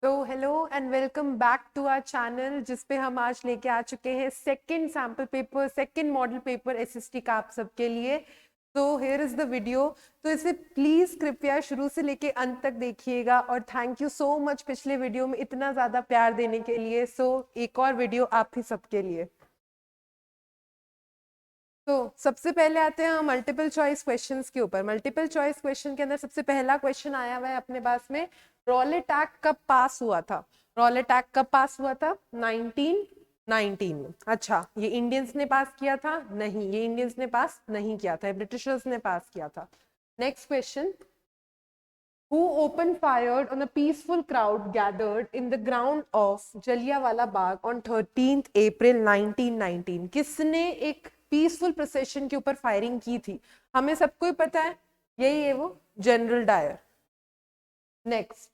तो hello and welcome back to our channel जिस पे हम आज लेके आ चुके हैं second sample paper, second model paper SST का आप सबके लिए। तो हियर इज द वीडियो। तो इसे प्लीज कृपया शुरू से लेके अंत तक देखिएगा और थैंक यू सो मच पिछले वीडियो में इतना ज्यादा प्यार देने के लिए। सो एक और वीडियो आप ही सबके लिए। तो सबसे पहले आते हैं हम मल्टीपल चॉइस क्वेश्चंस के ऊपर। मल्टीपल चॉइस क्वेश्चन के अंदर सबसे पहला क्वेश्चन आया हुआ है अपने पास में, रॉलेट एक्ट कब पास हुआ था? रॉलेट एक्ट कब पास हुआ था? 1919 में। अच्छा, ये इंडियंस ने पास किया था? नहीं, ये इंडियंस ने पास नहीं किया था, ब्रिटिशर्स ने पास किया था। Next question, who opened fire on a peaceful crowd gathered in the ground of Jallianwala Bagh on 13th April 1919? किसने एक पीसफुल प्रोसेशन के ऊपर फायरिंग की थी? हमें सबको ही पता है, यही है वो, general Dyer. Next,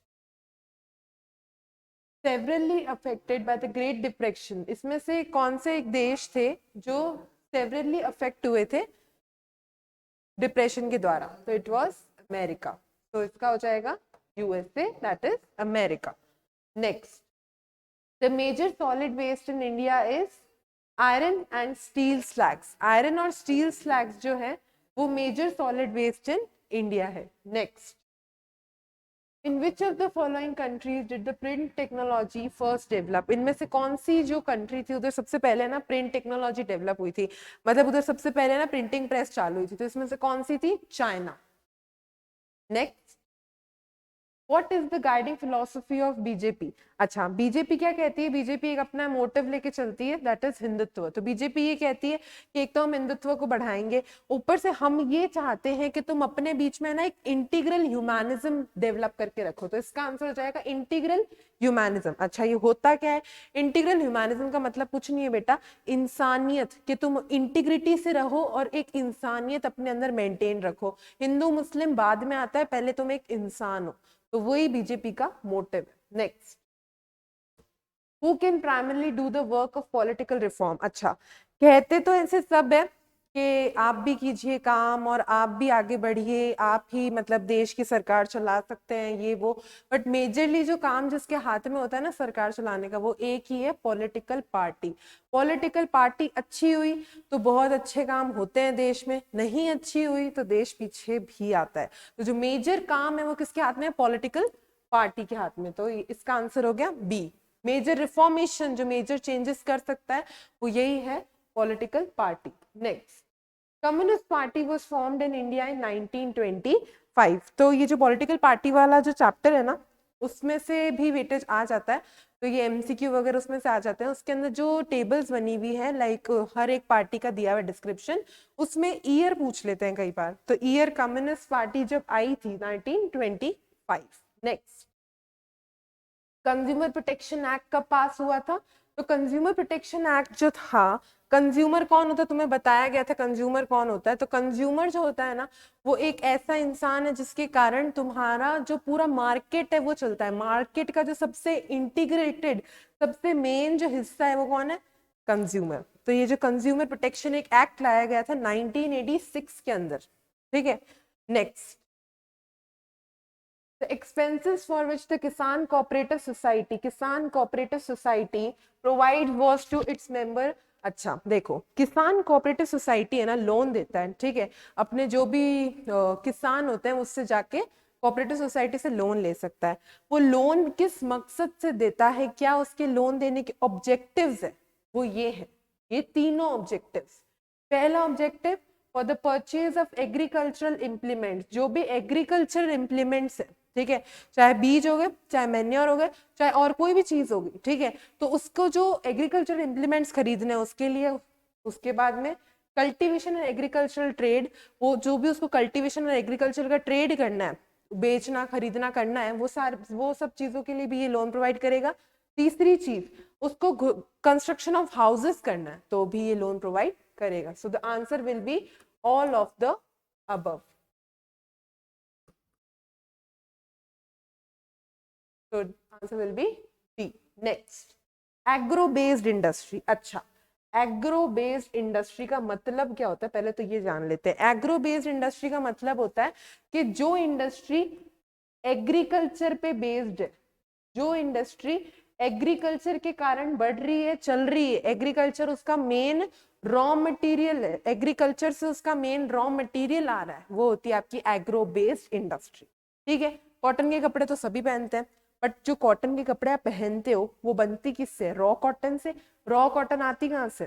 severely affected by the great depression, इसमें से कौन से एक देश थे जो सेवरली अफेक्ट हुए थे डिप्रेशन के द्वारा? तो इट वाज अमेरिका। तो इसका हो जाएगा USA, that is America. Next, the major solid waste in India is iron and steel slags. Iron और स्टील स्लैग्स जो है वो major solid waste in India है। Next, in which of the following countries did the print technology first develop? इनमें से कौन सी जो country थी उधर सबसे पहले ना प्रिंट टेक्नोलॉजी डेवलप हुई थी, मतलब उधर सबसे पहले ना प्रिंटिंग प्रेस चालू हुई थी, तो इसमें से कौन सी थी? China. Next, What is the guiding philosophy of BJP? अच्छा, बीजेपी क्या कहती है? बीजेपी एक अपना मोटिव लेके चलती है, दैट इज हिंदुत्व। तो बीजेपी ये कहती है कि एक तो हम हिंदुत्व को बढ़ाएंगे, ऊपर से हम ये चाहते हैं कि तुम अपने बीच में ना एक इंटीग्रल ह्यूमैनिज्म डेवलप करके रखो। तो इसका आंसर हो जाएगा इंटीग्रल ह्यूमैनिज्म। अच्छा, ये होता क्या है? इंटीग्रल ह्यूमैनिज्म का मतलब कुछ नहीं है बेटा, इंसानियत, कि तुम इंटीग्रिटी से रहो और एक इंसानियत अपने अंदर मेंटेन रखो। हिंदू मुस्लिम बाद में आता है, पहले तुम एक इंसान हो। तो वही बीजेपी का मोटिव है। Next, who can primarily do the work of political reform? अच्छा, कहते तो ऐसे सब है कि आप भी कीजिए काम और आप भी आगे बढ़िए, आप ही मतलब देश की सरकार चला सकते हैं, ये वो। बट मेजरली जो काम जिसके हाथ में होता है ना सरकार चलाने का, वो एक ही है, पॉलिटिकल पार्टी। पॉलिटिकल पार्टी अच्छी हुई तो बहुत अच्छे काम होते हैं देश में, नहीं अच्छी हुई तो देश पीछे भी आता है। तो जो मेजर काम है वो किसके हाथ में है? पॉलिटिकल पार्टी के हाथ में। तो इसका आंसर हो गया बी। मेजर रिफॉर्मेशन, जो मेजर चेंजेस कर सकता है वो यही है, political party. Next, communist party was formed in India in 1925। तो ये जो पॉलिटिकल पार्टी वाला जो चैप्टर है ना, उसमें से भी वेटेज आ जाता है। तो ये एमसीक्यू वगैरह उसमें से आ जाते हैं। उसके अंदर जो टेबल्स बनी हुई है, लाइक हर एक पार्टी का दिया हुआ डिस्क्रिप्शन, उसमें ईयर पूछ लेते हैं कई बार। तो ईयर कम्युनिस्ट पार्टी जब आई थी 1925। नेक्स्ट, कंज्यूमर प्रोटेक्शन एक्ट कब पास हुआ था? तो कंज्यूमर प्रोटेक्शन एक्ट जो था, कंज्यूमर कौन होता है तुम्हें बताया गया था, कंज्यूमर कौन होता है? तो कंज्यूमर जो होता है ना, वो एक ऐसा इंसान है जिसके कारण तुम्हारा जो पूरा मार्केट है वो चलता है। मार्केट का जो सबसे इंटीग्रेटेड, सबसे मेन जो हिस्सा है वो कौन है? कंज्यूमर। तो ये जो कंज्यूमर प्रोटेक्शन एक एक्ट लाया गया था 1986 के अंदर, ठीक है। Next, the expenses for which the Kisan Cooperative Society provide was to its member। अच्छा देखो, किसान कोऑपरेटिव सोसाइटी है ना, लोन देता है, ठीक है, अपने जो भी किसान होते हैं उससे जाके कोऑपरेटिव सोसाइटी से लोन ले सकता है। वो लोन किस मकसद से देता है, क्या उसके लोन देने के ऑब्जेक्टिव्स है, वो ये है, ये तीनों ऑब्जेक्टिव्स। पहला objective, for the purchase of agricultural implement, जो भी एग्रीकल्चरल इम्प्लीमेंट्स है, ठीक है, चाहे बीज हो गए, चाहे मैन्योर हो गए, चाहे और कोई भी चीज होगी, ठीक है, तो उसको जो एग्रीकल्चरल इम्प्लीमेंट्स खरीदने हैं उसके लिए। उसके बाद में कल्टीवेशन एंड एग्रीकल्चरल ट्रेड, वो जो भी उसको कल्टीवेशन और एग्रीकल्चर का ट्रेड करना है, बेचना खरीदना करना है, वो सब चीजों के लिए भी ये लोन प्रोवाइड करेगा। तीसरी चीज, उसको कंस्ट्रक्शन ऑफ हाउसेस करना है तो भी ये लोन प्रोवाइड करेगा। So the answer will be all of the above. So answer will be D. Next, agro based industry. अच्छा, एग्रो बेस्ड इंडस्ट्री का मतलब क्या होता है, पहले तो ये जान लेते हैं। एग्रो बेस्ड इंडस्ट्री का मतलब होता है कि जो इंडस्ट्री एग्रीकल्चर पे बेस्ड है, जो इंडस्ट्री एग्रीकल्चर के कारण बढ़ रही है, चल रही है, एग्रीकल्चर उसका मेन रॉ मटेरियल है, एग्रीकल्चर से उसका मेन रॉ मटेरियल आ रहा है, वो होती है आपकी एग्रो बेस्ड इंडस्ट्री। ठीक है, कॉटन के कपड़े तो सभी पहनते हैं, बट जो कॉटन के कपड़े आप पहनते हो वो बनती किससे? रॉ कॉटन से। रॉ कॉटन आती कहाँ से?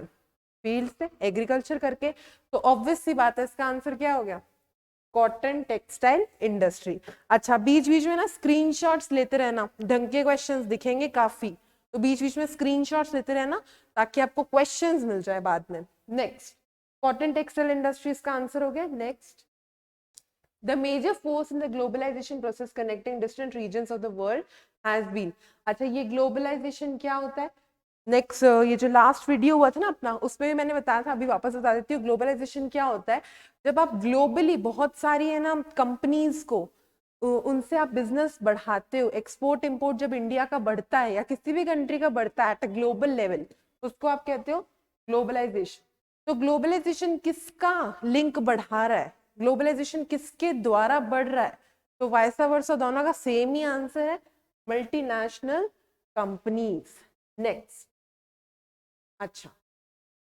फील्ड से, एग्रीकल्चर करके। तो ऑब्वियस सी बात है, इसका आंसर क्या हो गया? Cotton textile industry. अच्छा, बीच बीच में ना स्क्रीनशॉट्स लेते रहना, ढंग के क्वेश्चंस दिखेंगे काफी, तो बीच बीच में स्क्रीनशॉट्स लेते रहना ताकि आपको क्वेश्चंस मिल जाए बाद में। नेक्स्ट, कॉटन टेक्सटाइल इंडस्ट्रीज का आंसर हो गया। Next, the major force in the globalization process connecting different regions of the world has been। अच्छा, ये ग्लोबलाइजेशन क्या होता है? नेक्स्ट, ये जो लास्ट वीडियो हुआ था ना अपना, उसमें भी मैंने बताया था, अभी वापस बता देती हूँ। ग्लोबलाइजेशन क्या होता है? जब आप ग्लोबली बहुत सारी है ना कंपनीज को उनसे आप बिजनेस बढ़ाते हो, एक्सपोर्ट इंपोर्ट जब इंडिया का बढ़ता है या किसी भी कंट्री का बढ़ता है एट अ ग्लोबल लेवल, उसको आप कहते हो ग्लोबलाइजेशन। तो ग्लोबलाइजेशन किसका लिंक बढ़ा रहा है? ग्लोबलाइजेशन किसके द्वारा बढ़ रहा है? तो वाइसा वर्सा दोनों का सेम ही आंसर है, मल्टीनेशनल कंपनीज। नेक्स्ट, अच्छा,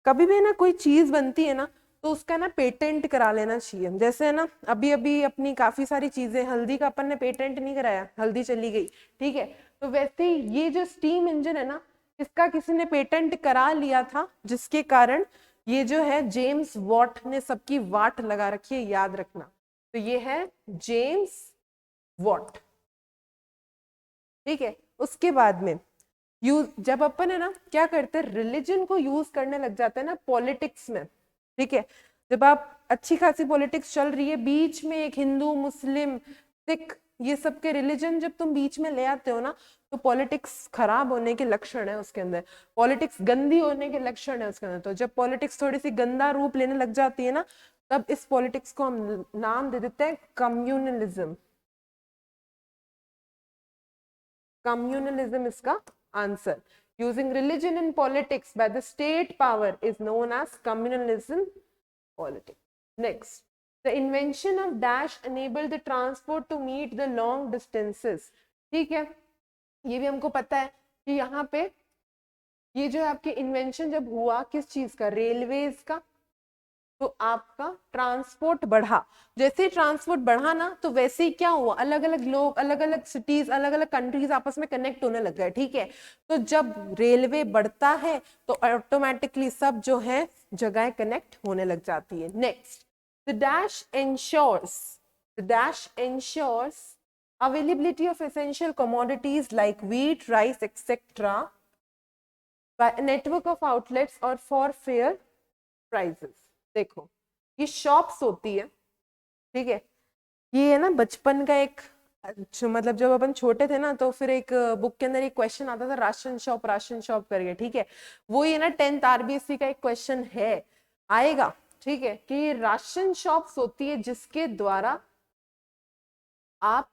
कभी भी ना कोई चीज बनती है ना तो उसका ना पेटेंट करा लेना चाहिए। जैसे है ना, अभी अभी अपनी काफी सारी चीजें, हल्दी का अपन ने पेटेंट नहीं कराया, हल्दी चली गई, ठीक है, तो वैसे ही ये जो स्टीम इंजन है ना, इसका किसी ने पेटेंट करा लिया था, जिसके कारण ये जो है जेम्स वॉट ने सबकी वाट लगा रखी है, याद रखना। तो ये है जेम्स वॉट। ठीक है, उसके बाद में यूज, जब अपन है ना क्या करते हैं, रिलीजन को यूज करने लग जाते हैं ना पॉलिटिक्स में। ठीक है, जब आप अच्छी खासी पॉलिटिक्स चल रही है, बीच में एक हिंदू, मुस्लिम, सिख, ये सब के रिलीजन जब तुम बीच में ले आते हो ना, तो पॉलिटिक्स खराब होने के लक्षण है उसके अंदर, पॉलिटिक्स गंदी होने के लक्षण है उसके अंदर। तो जब पॉलिटिक्स थोड़ी सी गंदा रूप लेने लग जाती है ना, तब इस पॉलिटिक्स को हम नाम दे देते हैं कम्युनलिज्म। Communalism इसका answer. Using religion in politics by the state power is known as communalism politics. Next, the invention of dash enabled the transport to meet the long distances। ठीक है, ये भी हमको पता है कि यहाँ पे ये जो है आपके इन्वेंशन जब हुआ किस चीज का, रेलवेज का, तो आपका ट्रांसपोर्ट बढ़ा। जैसे ही ट्रांसपोर्ट बढ़ा ना, तो वैसे ही क्या हुआ, अलग अलग लोग, अलग अलग सिटीज, अलग अलग कंट्रीज आपस में कनेक्ट होने लग गए। ठीक है, तो जब रेलवे बढ़ता है तो ऑटोमेटिकली सब जो है जगह कनेक्ट होने लग जाती है। Next, the dash ensures availability of essential commodities like wheat, rice, etc. by a network of outlets or for fair prices। देखो, ये शॉप्स होती है, ठीक है, ये है ना बचपन का एक, मतलब जब अपन छोटे थे ना, तो फिर एक बुक के अंदर एक क्वेश्चन आता था, राशन शॉप करके। ठीक है, वो ये ना 10th आरबीएससी का एक क्वेश्चन है, आएगा। ठीक है, कि ये राशन शॉप्स होती है जिसके द्वारा आप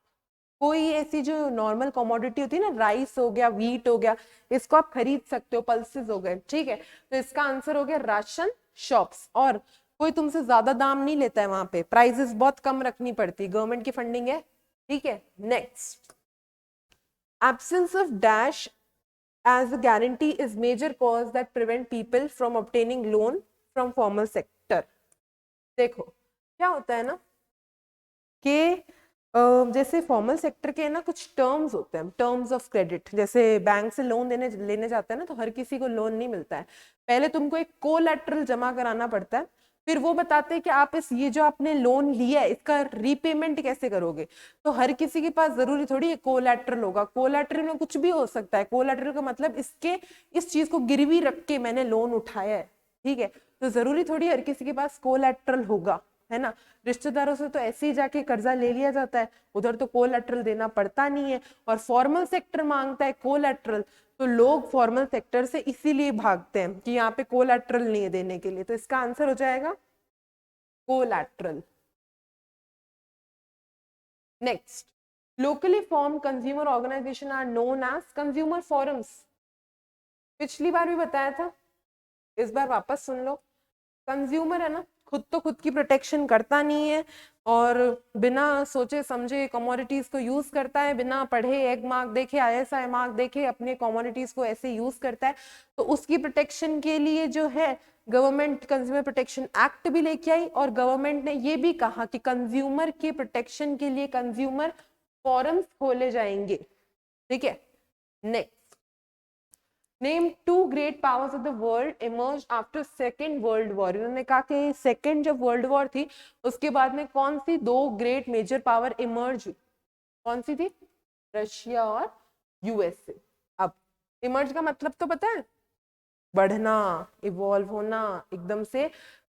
कोई ऐसी जो नॉर्मल कमोडिटी होती है ना, राइस हो गया, व्हीट हो गया, इसको आप खरीद सकते हो, पल्सेस हो गए। ठीक है, तो इसका आंसर हो गया राशन शॉप्स। और कोई तुमसे ज्यादा दाम नहीं लेता है, वहां पे प्राइसेस बहुत कम रखनी पड़ती है, गवर्नमेंट की फंडिंग है। ठीक है, next, absence of dash as a guarantee is major cause that prevent people from obtaining loan from formal sector। देखो क्या होता है ना कि जैसे फॉर्मल सेक्टर के ना कुछ टर्म्स होते हैं, टर्म्स ऑफ क्रेडिट। जैसे बैंक से लोन लेने जाते हैं ना, तो हर किसी को लोन नहीं मिलता है, पहले तुमको एक कोलैटरल जमा कराना पड़ता है, फिर वो बताते हैं कि आप इस ये जो आपने लोन लिया है इसका रीपेमेंट कैसे करोगे। तो हर किसी के पास जरूरी थोड़ी है कोलैटरल होगा, कोलैटरल में कुछ भी हो सकता है। कोलैटरल का मतलब इसके इस चीज को गिरवी रख के मैंने लोन उठाया है। ठीक है, तो जरूरी थोड़ी हर किसी के पास कोलैटरल होगा, है ना। रिश्तेदारों से तो ऐसे ही जाके कर्जा ले लिया जाता है, उधर तो कोलैटरल देना पड़ता नहीं है, और फॉर्मल सेक्टर मांगता है कोलैटरल, तो लोग फॉर्मल सेक्टर से इसीलिए भागते हैं कि यहाँ पे कोलैटरल नहीं है देने के लिए। तो इसका आंसर हो जाएगा collateral. Next, locally formed consumer organization are known as consumer forums। पिछली बार भी बताया था, इस बार वापस सुन लो। कंज्यूमर है ना, खुद तो खुद की प्रोटेक्शन करता नहीं है और बिना सोचे समझे कमोडिटीज को यूज करता है, बिना पढ़े एग मार्क देखे ISI मार्क देखे अपने कमोडिटीज को ऐसे यूज करता है। तो उसकी प्रोटेक्शन के लिए जो है गवर्नमेंट कंज्यूमर प्रोटेक्शन एक्ट भी लेके आई और गवर्नमेंट ने ये भी कहा कि कंज्यूमर के प्रोटेक्शन के लिए कंज्यूमर फोरम्स खोले जाएंगे। ठीक है, next, name 2 great powers of the world emerge after second world war. इन्होंने कहा कि सेकेंड जब वर्ल्ड वॉर थी उसके बाद में कौन सी 2 ग्रेट मेजर पावर इमर्ज हुई, कौन सी थी? रशिया और USA। अब इमर्ज का मतलब तो पता है? बढ़ना, इवॉल्व होना, एकदम से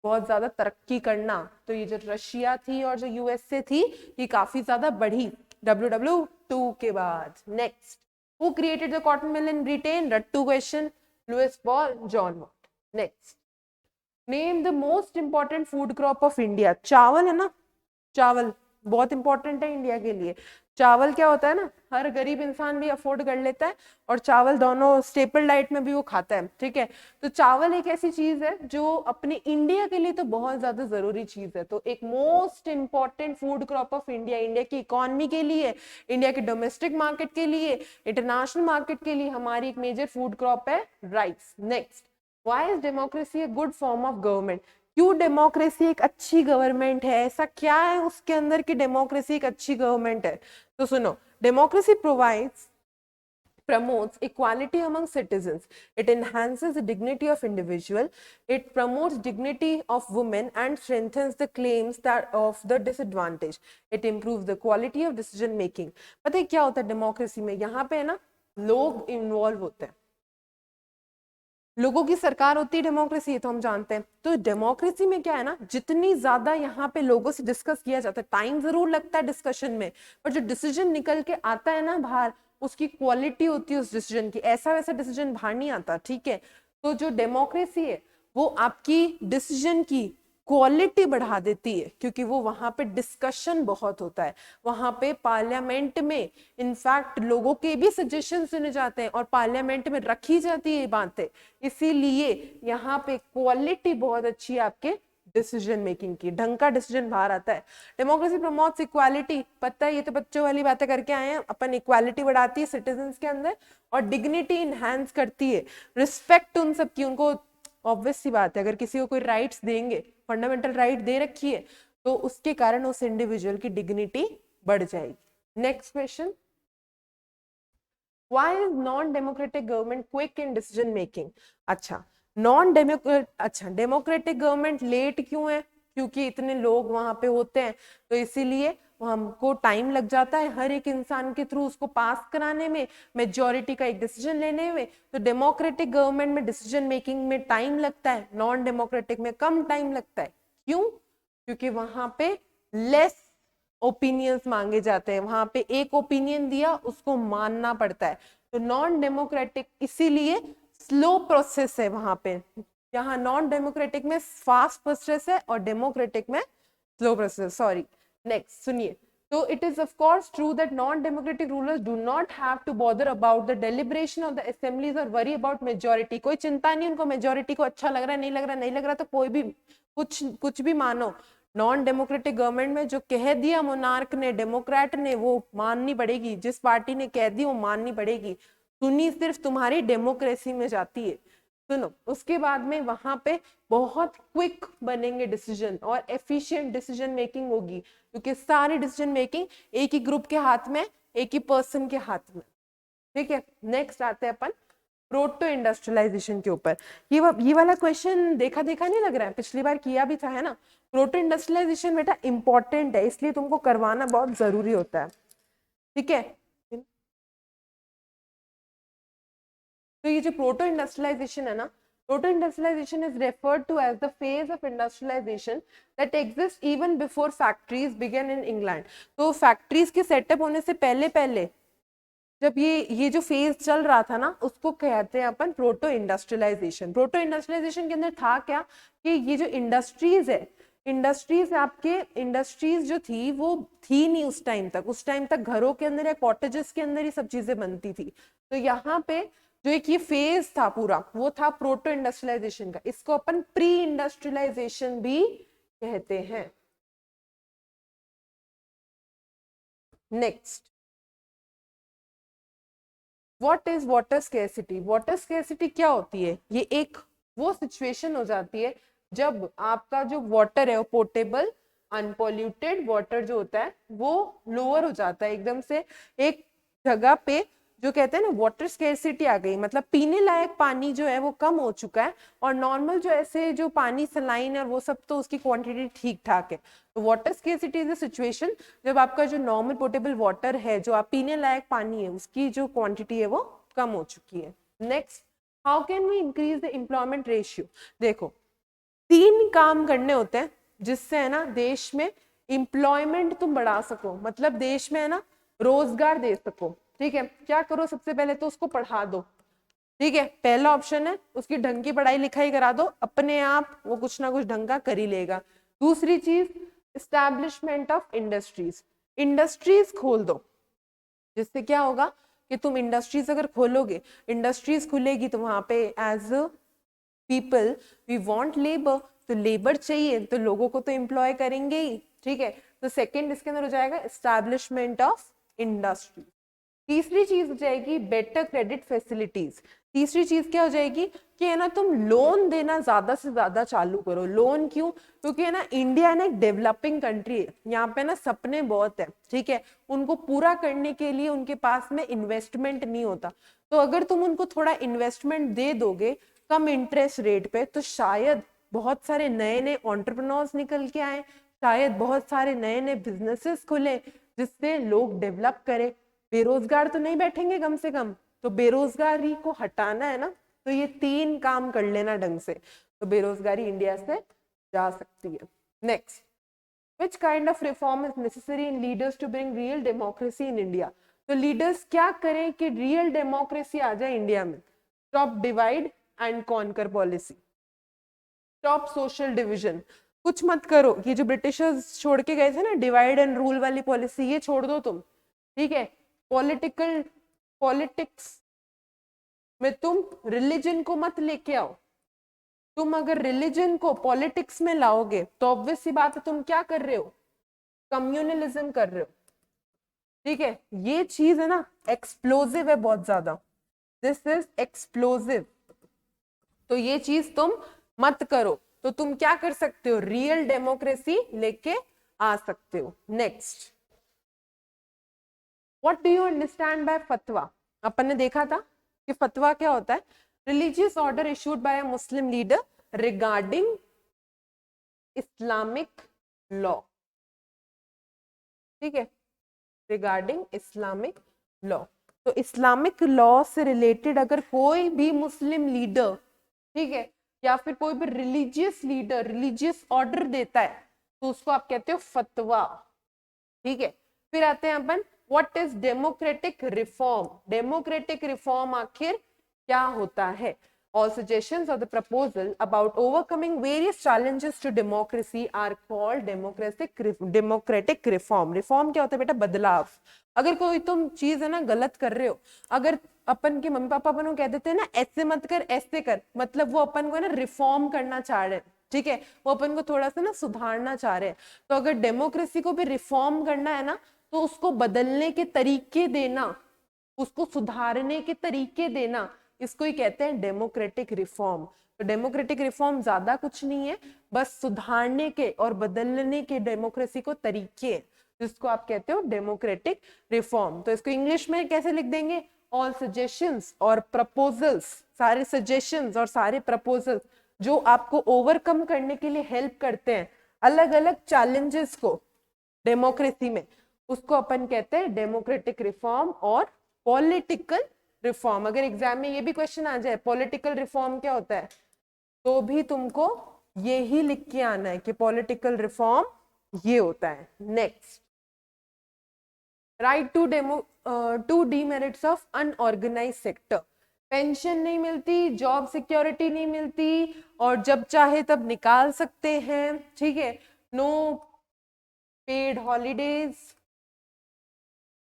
बहुत ज्यादा तरक्की करना। तो ये जो रशिया थी और जो USA थी ये काफी ज्यादा बढ़ी WW2 के बाद। Next, who created the cotton mill in Britain? Rattu question. Louis Paul, John Watt. Next, name the most important food crop of India. चावल है ना, चावल बहुत इंपॉर्टेंट है इंडिया के लिए। चावल क्या होता है ना, हर गरीब इंसान भी अफोर्ड कर लेता है और चावल दोनों स्टेपल डाइट में भी वो खाता है। ठीक है, तो चावल एक ऐसी चीज है जो अपने इंडिया के लिए तो बहुत ज्यादा जरूरी चीज है। तो एक most important food crop of India, India की इकोनॉमी के लिए, इंडिया के डोमेस्टिक मार्केट के लिए, इंटरनेशनल मार्केट के लिए हमारी एक मेजर फूड क्रॉप है rice. Next, why is democracy a good form of government? क्यों डेमोक्रेसी एक अच्छी गवर्नमेंट है? ऐसा क्या है उसके अंदर कि डेमोक्रेसी एक अच्छी गवर्नमेंट है? तो सुनो, democracy promotes equality among citizens, it enhances the dignity of individual, it promotes dignity of women and strengthens the claims that of the disadvantaged, it improves the quality of decision making। पता है क्या होता है democracy में? यहाँ पे है ना लोग इन्वॉल्व होते हैं, लोगों की सरकार होती है डेमोक्रेसी, तो हम जानते हैं। तो डेमोक्रेसी में क्या है ना, जितनी ज्यादा यहाँ पे लोगों से डिस्कस किया जाता है, टाइम जरूर लगता है डिस्कशन में, पर जो डिसीजन निकल के आता है ना बाहर, उसकी क्वालिटी होती है उस डिसीजन की। ऐसा वैसा डिसीजन बाहर नहीं आता। ठीक है, तो जो डेमोक्रेसी है वो आपकी डिसीजन की क्वालिटी बढ़ा देती है, क्योंकि वो वहां पे डिस्कशन बहुत होता है, वहां पे पार्लियामेंट में इनफैक्ट लोगों के भी सजेशन सुने जाते हैं और पार्लियामेंट में रखी जाती है बातें, इसीलिए यहाँ पे क्वालिटी बहुत अच्छी है आपके डिसीजन मेकिंग की, ढंग का डिसीजन बाहर आता है। डेमोक्रेसी प्रमोट्स इक्वालिटी, पता है ये तो बच्चों वाली बातें करके आए हैं अपन। इक्वालिटी बढ़ाती है सिटीजन्स के अंदर और डिग्निटी इनहैंस करती है, रिस्पेक्ट उन सब की, उनको ऑब्वियस सी बात है अगर किसी को कोई राइट्स देंगे, फंडामेंटल राइट दे रखी है, तो उसके कारण उस इंडिविजुअल की डिग्निटी बढ़ जाएगी। Next question, why is non democratic government quick in decision making? अच्छा, डेमोक्रेटिक गवर्नमेंट लेट क्यों है? क्योंकि इतने लोग वहां पे होते हैं, तो इसीलिए हमको टाइम लग जाता है हर एक इंसान के थ्रू उसको पास कराने में, मेजॉरिटी का एक डिसीजन लेने में। तो डेमोक्रेटिक गवर्नमेंट में डिसीजन मेकिंग में टाइम लगता है, नॉन डेमोक्रेटिक में कम टाइम लगता है। क्यों? क्योंकि वहां पे लेस ओपिनियंस मांगे जाते हैं, वहां पे एक ओपिनियन दिया उसको मानना पड़ता है। तो नॉन डेमोक्रेटिक इसीलिए स्लो प्रोसेस है वहां पे, यहाँ नॉन डेमोक्रेटिक में फास्ट प्रोसेस है और डेमोक्रेटिक में स्लो प्रोसेस। सॉरी, नेक्स्ट सुनिए, तो it is of course true that non-democratic rulers do not have to bother about the deliberation of the assemblies or worry about majority। कोई चिंता नहीं उनको, मेजोरिटी को अच्छा लग रहा है, नहीं लग रहा, नहीं लग रहा, तो कोई भी कुछ भी मानो, नॉन डेमोक्रेटिक गवर्नमेंट में जो कह दिया मोनार्क ने, डेमोक्रेट ने, वो माननी पड़ेगी, जिस पार्टी ने कह दी वो माननी पड़ेगी, सुनी सिर्फ तुम्हारी डेमोक्रेसी में जाती है। सुनो, उसके बाद में वहां पे बहुत क्विक बनेंगे डिसीजन और एफिशिएंट डिसीजन मेकिंग होगी, क्योंकि सारी डिसीजन मेकिंग एक ही ग्रुप के हाथ में, एक ही पर्सन के हाथ में। ठीक है, नेक्स्ट आते हैं अपन प्रोटो इंडस्ट्रियलाइजेशन के ऊपर। ये वाला क्वेश्चन देखा नहीं लग रहा है? पिछली बार किया भी था, है ना? प्रोटो इंडस्ट्रियलाइजेशन बेटा इंपॉर्टेंट है, इसलिए तुमको करवाना बहुत जरूरी होता है। ठीक है, तो ये जो प्रोटो इंडस्ट्रियलाइजेशन है ना, proto industrialisation is referred to as the phase of industrialisation that exist even before factories began in England. तो फैक्ट्रीज के सेटअप होने से पहले जब ये जो फेज चल रहा था ना, उसको कहते हैं अपन प्रोटो इंडस्ट्रियलाइजेशन। प्रोटो इंडस्ट्रियलाइजेशन के अंदर था क्या कि ये जो इंडस्ट्रीज है, इंडस्ट्रीज जो थी वो थी नहीं उस टाइम तक घरों के अंदर या कॉटेजेस के अंदर ही सब चीजें बनती थी। तो यहाँ पे जो एक ये फेज था पूरा, वो था प्रोटो इंडस्ट्रियलाइजेशन का। इसको अपन प्री इंडस्ट्रियलाइजेशन भी कहते हैं। Next, what is water scarcity? Water scarcity क्या होती है? ये एक वो सिचुएशन हो जाती है जब आपका जो वाटर है वो पोर्टेबल अनपॉल्यूटेड वाटर जो होता है वो लोअर हो जाता है एकदम से एक जगह पे, जो कहते हैं ना वाटर स्केर्सिटी आ गई, मतलब पीने लायक पानी जो है वो कम हो चुका है, और नॉर्मल जो ऐसे जो पानी सलाइन और वो सब तो उसकी क्वांटिटी ठीक ठाक है। तो water scarcity is a situation जब आपका जो नॉर्मल पोर्टेबल वाटर है, जो आप पीने लायक पानी है, उसकी जो क्वांटिटी है वो कम हो चुकी है। Next, how can we increase the employment ratio? देखो, 3 काम करने होते हैं जिससे है ना देश में एम्प्लॉयमेंट तुम बढ़ा सको, मतलब देश में है ना रोजगार दे सको। ठीक है, क्या करो? सबसे पहले तो उसको पढ़ा दो। ठीक है, पहला ऑप्शन है उसकी ढंग की पढ़ाई लिखाई करा दो, अपने आप वो कुछ ना कुछ ढंग का कर ही लेगा। दूसरी चीज, एस्टैब्लिशमेंट ऑफ इंडस्ट्रीज, इंडस्ट्रीज खोल दो, जिससे क्या होगा कि तुम इंडस्ट्रीज अगर खोलोगे, इंडस्ट्रीज खुलेगी तो वहां पे as people we want labour, तो लेबर चाहिए तो लोगों को तो एम्प्लॉय करेंगे ही। ठीक है, तो सेकंड इसके अंदर हो जाएगा एस्टैब्लिशमेंट ऑफ इंडस्ट्री। तीसरी चीज हो जाएगी बेटर क्रेडिट फैसिलिटीज। तीसरी चीज क्या हो जाएगी कि है ना तुम लोन देना ज्यादा से ज्यादा चालू करो। लोन क्यों? क्योंकि है ना इंडिया ना एक डेवलपिंग कंट्री है, यहाँ पे ना सपने बहुत है। ठीक है, उनको पूरा करने के लिए उनके पास में इन्वेस्टमेंट नहीं होता, तो अगर तुम उनको थोड़ा इन्वेस्टमेंट दे दोगे कम इंटरेस्ट रेट पे, तो शायद बहुत सारे नए नए एंटरप्रेन्योर्स निकल के आए, शायद बहुत सारे नए नए बिजनेसेस खुले जिससे लोग डेवलप करें। बेरोजगार तो नहीं बैठेंगे कम से कम, तो बेरोजगारी को हटाना है ना, तो ये 3 काम कर लेना ढंग से, तो बेरोजगारी इंडिया से जा सकती है। Next, which kind of reform is necessary in leaders to bring real democracy in India? तो लीडर्स क्या करें कि रियल डेमोक्रेसी आ जाए इंडिया में? Stop divide and conquer policy, stop social division, कुछ मत करो। ये जो ब्रिटिशर्स छोड़ के गए थे ना डिवाइड एंड रूल वाली पॉलिसी, ये छोड़ दो तुम। ठीक है, पॉलिटिक्स में तुम रिलीजन को मत लेके आओ। तुम अगर रिलीजन को पॉलिटिक्स में लाओगे तो ऑब्वियस सी बात है तुम क्या कर रहे हो? कम्युनलिज्म कर रहे हो। ठीक है, ये चीज है ना एक्सप्लोसिव है बहुत ज्यादा, दिस इज एक्सप्लोसिव, तो ये चीज तुम मत करो। तो तुम क्या कर सकते हो? रियल डेमोक्रेसी लेके आ सकते हो। Next, what do you understand bye फतवा? अपन ने देखा था कि फतवा क्या होता है? Religious order issued by a Muslim leader regarding Islamic law. ठीक है, रिगार्डिंग इस्लामिक लॉ, तो इस्लामिक लॉ से रिलेटेड अगर कोई भी मुस्लिम लीडर, ठीक है, या फिर कोई भी रिलीजियस लीडर रिलीजियस ऑर्डर देता है तो उसको आप कहते हो फतवा। ठीक है, फिर आते हैं अपन what is democratic reform? Democratic reform आखिर क्या होता है? All suggestions or the proposal about overcoming various challenges to democracy are called democratic reform. Reform क्या होता है बेटा? बदलाव। अगर कोई तुम चीज है ना गलत कर रहे हो, अगर अपन के मम्मी पापा अपन को कह देते हैं ना ऐसे मत कर ऐसे कर, मतलब वो अपन को है ना रिफॉर्म करना चाह रहे हैं। ठीक है, वो अपन को थोड़ा सा ना सुधारना चाह रहे हैं। तो अगर डेमोक्रेसी को भी रिफॉर्म करना है ना, तो उसको बदलने के तरीके देना, उसको सुधारने के तरीके देना, इसको ही कहते हैं डेमोक्रेटिक रिफॉर्म। तो डेमोक्रेटिक रिफॉर्म ज्यादा कुछ नहीं है, बस सुधारने के और बदलने के डेमोक्रेसी को तरीके, जिसको आप कहते हो डेमोक्रेटिक रिफॉर्म। तो इसको इंग्लिश में कैसे लिख देंगे? ऑल सजेशंस और प्रपोजल्स, सारे सजेशंस और सारे प्रपोजल्स जो आपको ओवरकम करने के लिए हेल्प करते हैं अलग अलग चैलेंजेस को डेमोक्रेसी में, उसको अपन कहते हैं डेमोक्रेटिक रिफॉर्म और पॉलिटिकल रिफॉर्म। अगर एग्जाम में ये भी क्वेश्चन आ जाए पॉलिटिकल रिफॉर्म क्या होता है, तो भी तुमको ये ही लिख के आना है कि पॉलिटिकल रिफॉर्म ये होता है। Next, write two demerits of unorganise sector. Pension नहीं मिलती, जॉब सिक्योरिटी नहीं मिलती, और जब चाहे तब निकाल सकते हैं। ठीक है, नो पेड हॉलीडेज।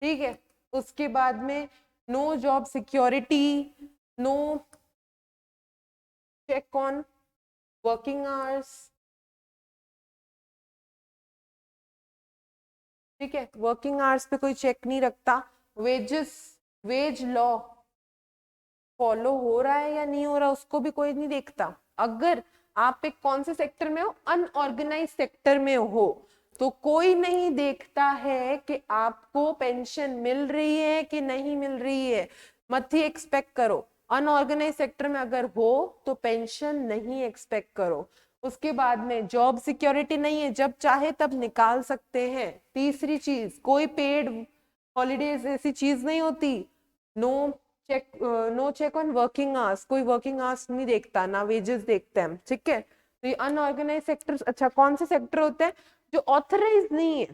ठीक है, उसके बाद में no job security, no check on working hours, ठीक है, वर्किंग आवर्स पे कोई चेक नहीं रखता, वेज लॉ फॉलो हो रहा है या नहीं हो रहा उसको भी कोई नहीं देखता। अगर आप एक कौन से सेक्टर में हो, अनऑर्गेनाइज सेक्टर में हो, तो कोई नहीं देखता है कि आपको पेंशन मिल रही है कि नहीं मिल रही है, मत ही एक्सपेक्ट करो। अनऑर्गेनाइज सेक्टर में अगर हो तो पेंशन नहीं एक्सपेक्ट करो। उसके बाद में जॉब सिक्योरिटी नहीं है, जब चाहे तब निकाल सकते हैं। तीसरी चीज, कोई पेड हॉलीडेज ऐसी चीज नहीं होती। No no check on working hours, कोई वर्किंग आवर्स नहीं देखता, ना वेजेस देखते हैं, ठीक है। तो ये अनऑर्गेनाइज सेक्टर। अच्छा, कौन से सेक्टर होते हैं जो ऑथराइज नहीं है,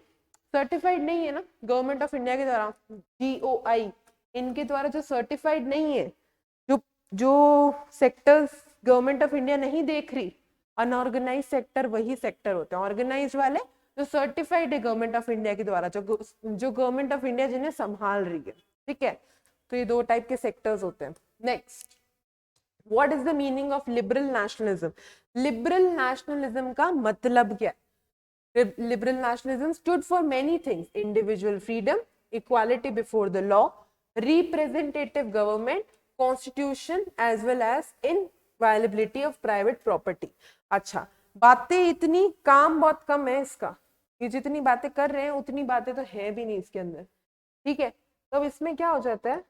सर्टिफाइड नहीं है ना गवर्नमेंट ऑफ इंडिया के द्वारा, GOI, इनके द्वारा जो सर्टिफाइड नहीं है, जो जो सेक्टर्स गवर्नमेंट ऑफ इंडिया नहीं देख रही, अनऑर्गेनाइज सेक्टर वही सेक्टर होते हैं। ऑर्गेनाइज वाले जो सर्टिफाइड है गवर्नमेंट ऑफ इंडिया के द्वारा, जो गवर्नमेंट ऑफ इंडिया जिन्हें संभाल रही है, ठीक है। तो ये दो टाइप के सेक्टर्स होते हैं। Next, what is the meaning of liberal nationalism? Liberal nationalism का मतलब क्या है? Liberal nationalism stood for many things: individual freedom, equality before the law, representative government, constitution, as well as inviolability of private property. अच्छा, बातें इतनी, काम बहुत कम है इसका। ये जितनी बातें कर रहे हैं उतनी बातें तो है भी नहीं इसके अंदर, ठीक है। तो अब इसमें क्या हो जाता है,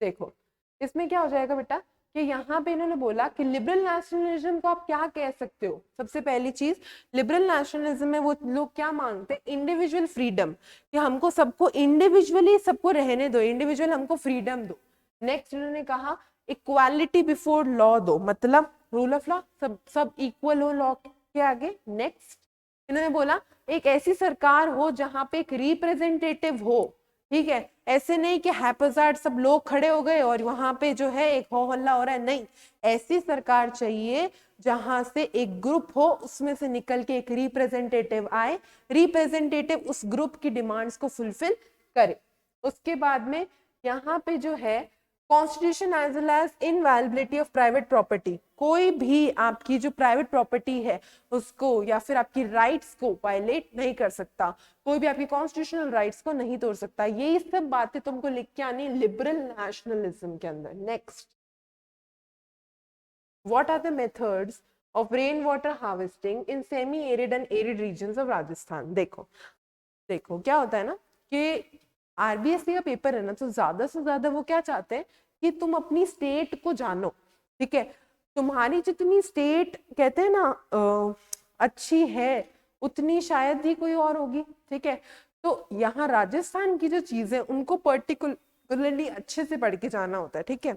देखो इसमें क्या हो जाएगा बेटा कि यहाँ पे इन्होंने बोला कि लिबरल नेशनलिज्म को आप क्या कह सकते हो। सबसे पहली चीज, लिबरल नेशनलिज्म में वो लोग क्या मांगते हैं? इंडिविजुअल फ्रीडम, कि हमको सबको इंडिविजुअली सबको रहने दो, इंडिविजुअल हमको फ्रीडम दो। नेक्स्ट इन्होंने कहा इक्वालिटी बिफोर लॉ दो, मतलब रूल ऑफ लॉ, सब इक्वल हो लॉ के आगे। नेक्स्ट इन्होंने बोला एक ऐसी सरकार हो जहां पे एक रिप्रेजेंटेटिव हो, ठीक है। ऐसे नहीं कि हैप्पीजार्ड सब लोग खड़े हो गए और वहां पे जो है एक हो हल्ला हो रहा है, नहीं, ऐसी सरकार चाहिए जहां से एक ग्रुप हो, उसमें से निकल के एक रिप्रेजेंटेटिव आए, रिप्रेजेंटेटिव उस ग्रुप की डिमांड्स को फुलफिल करे। उसके बाद में यहाँ पे जो है constitution as well as inviolability of private property, कोई भी आपकी जो प्राइवेट प्रॉपर्टी है उसको या फिर आपकी राइट्स को वायलेट नहीं कर सकता, कोई भी आपकी कॉन्स्टिट्यूशनल राइट्स को नहीं तोड़ सकता। यही सब बातें तुमको लिख के आनी लिबरल नेशनलिज्म के अंदर। Next, what are the methods of rain water harvesting in semi arid and arid regions of Rajasthan? देखो देखो क्या होता है ना कि RBSC का पेपर है ना, तो ज्यादा से ज्यादा वो क्या चाहते हैं कि तुम अपनी स्टेट को जानो, ठीक है। तुम्हारी जितनी स्टेट कहते हैं ना अच्छी है, उतनी शायद ही कोई और होगी, ठीक है। तो यहाँ राजस्थान की जो चीजें उनको पर्टिकुलरली अच्छे से पढ़ के जाना होता है, ठीक है।